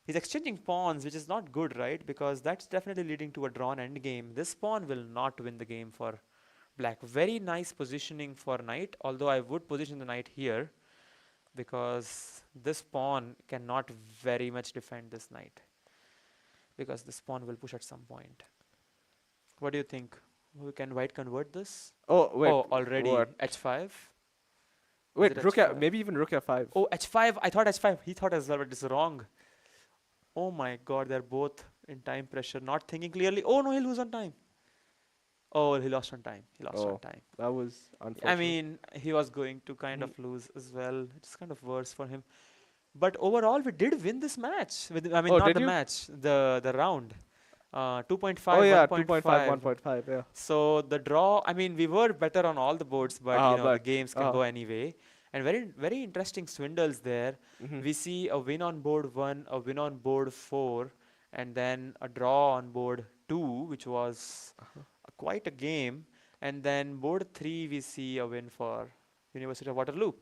He's exchanging pawns, which is not good, right? Because that's definitely leading to a drawn end game. This pawn will not win the game for black. Very nice positioning for knight, although I would position the knight here because this pawn cannot very much defend this knight because this pawn will push at some point. What do you think? Can white convert this? Oh, wait. Oh, already. What? h5? Wait, rook F, maybe even rook f5. Oh, h5. I thought h5. He thought as well, but it's wrong. Oh my God, they're both in time pressure, not thinking clearly. Oh no, he'll lose on time. Oh, he lost on time. He lost on time. That was unfortunate. I mean, he was going to kind of lose as well. It's kind of worse for him. But overall, we did win this match. Not the match, the round. 2.5, oh yeah, 1.5. 1.5, yeah. So the draw, I mean, we were better on all the boards, but the games can go anyway. And very, very interesting swindles there. We see a win on board 1, a win on board 4, and then a draw on board 2, which was quite a game. And then board 3, we see a win for University of Waterloo.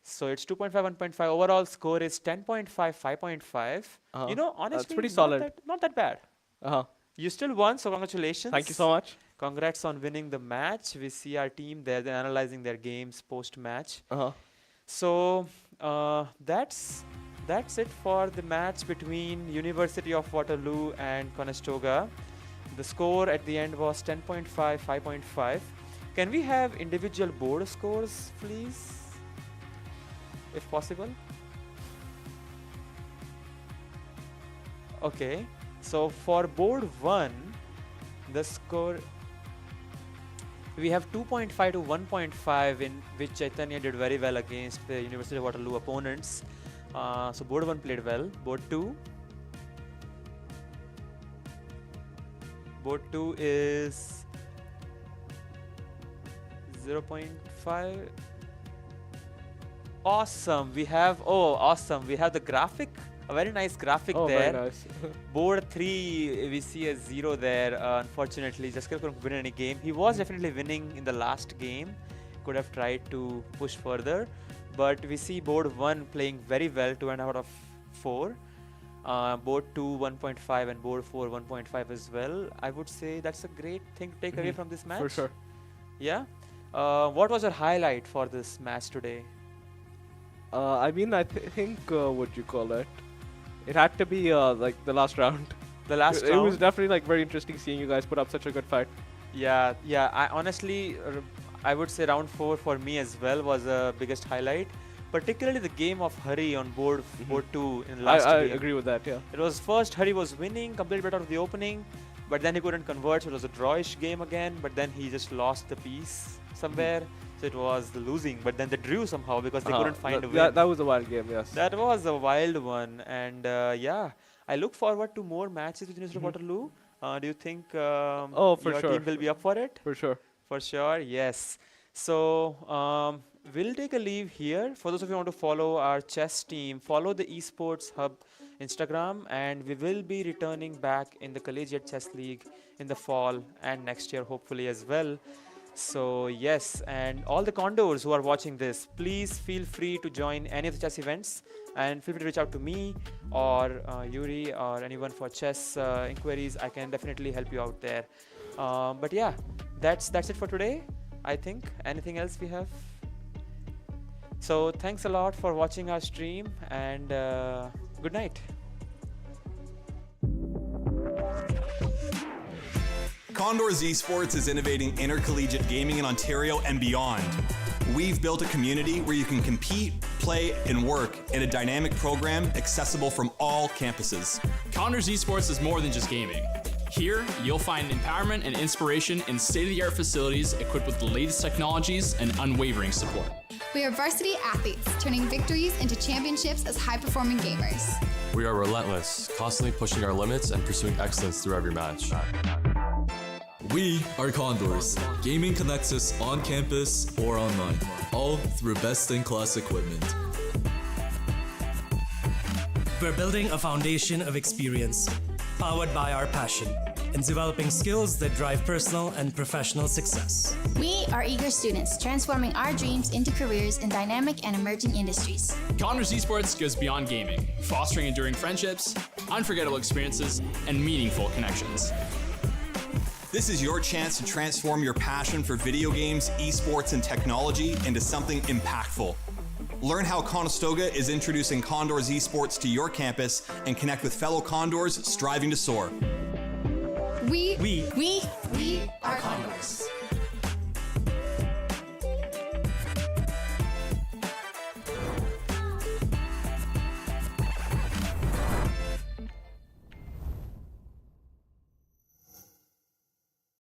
So it's 2.5, 1.5. Overall score is 10.5, 5.5. You know, honestly, that's pretty solid. Not that bad. You still won, so congratulations. Thank you so much. Congrats on winning the match. We see our team there. They're analyzing their games post-match. So that's it for the match between University of Waterloo and Conestoga. The score at the end was 10.5, 5.5. Can we have individual board scores, please? If possible. Okay. So for board 1, the score, we have 2.5 to 1.5, in which Chaitanya did very well against the University of Waterloo opponents. So board 1 played well. Board 2. Board 2 is 0.5. Awesome. We have the graphic. A very nice graphic there. Very nice. Board 3, we see a 0 there. Unfortunately, Jaskar couldn't win any game. He was definitely winning in the last game. Could have tried to push further. But we see board 1 playing very well, 2.5 out of 4. Board 2, 1.5 and board 4, 1.5 as well. I would say that's a great thing to take away from this match. For sure. Yeah. What was your highlight for this match today? I mean, I think, what you call it? It had to be like the last round. The last round? It was definitely like very interesting seeing you guys put up such a good fight. Yeah. I honestly, I would say round 4 for me as well was the biggest highlight. Particularly the game of Hari on board 2 in the last game. I agree with that, yeah. It was first Hari was winning, completely better of the opening, but then he couldn't convert, so it was a drawish game again, but then he just lost the piece somewhere. So it was the losing, but then they drew somehow because they couldn't find a win. That was a wild game, yes. That was a wild one, and yeah, I look forward to more matches with University of Waterloo. Do you think your team will be up for it? For sure. For sure, yes. So we'll take a leave here. For those of you who want to follow our chess team, follow the Esports Hub Instagram, and we will be returning back in the Collegiate Chess League in the fall and next year hopefully as well. So yes, and all the Condors who are watching this, please feel free to join any of the chess events, and feel free to reach out to me or Yuri or anyone for chess inquiries. I can definitely help you out there. But yeah, that's it for today, I think. Anything else we have? So thanks a lot for watching our stream, and good night. Condors Esports is innovating intercollegiate gaming in Ontario and beyond. We've built a community where you can compete, play, and work in a dynamic program accessible from all campuses. Condors Esports is more than just gaming. Here, you'll find empowerment and inspiration in state-of-the-art facilities equipped with the latest technologies and unwavering support. We are varsity athletes, turning victories into championships as high-performing gamers. We are relentless, constantly pushing our limits and pursuing excellence through every match. We are Condors. Gaming connects us on campus or online, all through best-in-class equipment. We're building a foundation of experience, powered by our passion, and developing skills that drive personal and professional success. We are eager students, transforming our dreams into careers in dynamic and emerging industries. Condors Esports goes beyond gaming, fostering enduring friendships, unforgettable experiences, and meaningful connections. This is your chance to transform your passion for video games, esports, and technology into something impactful. Learn how Conestoga is introducing Condors Esports to your campus and connect with fellow Condors striving to soar. We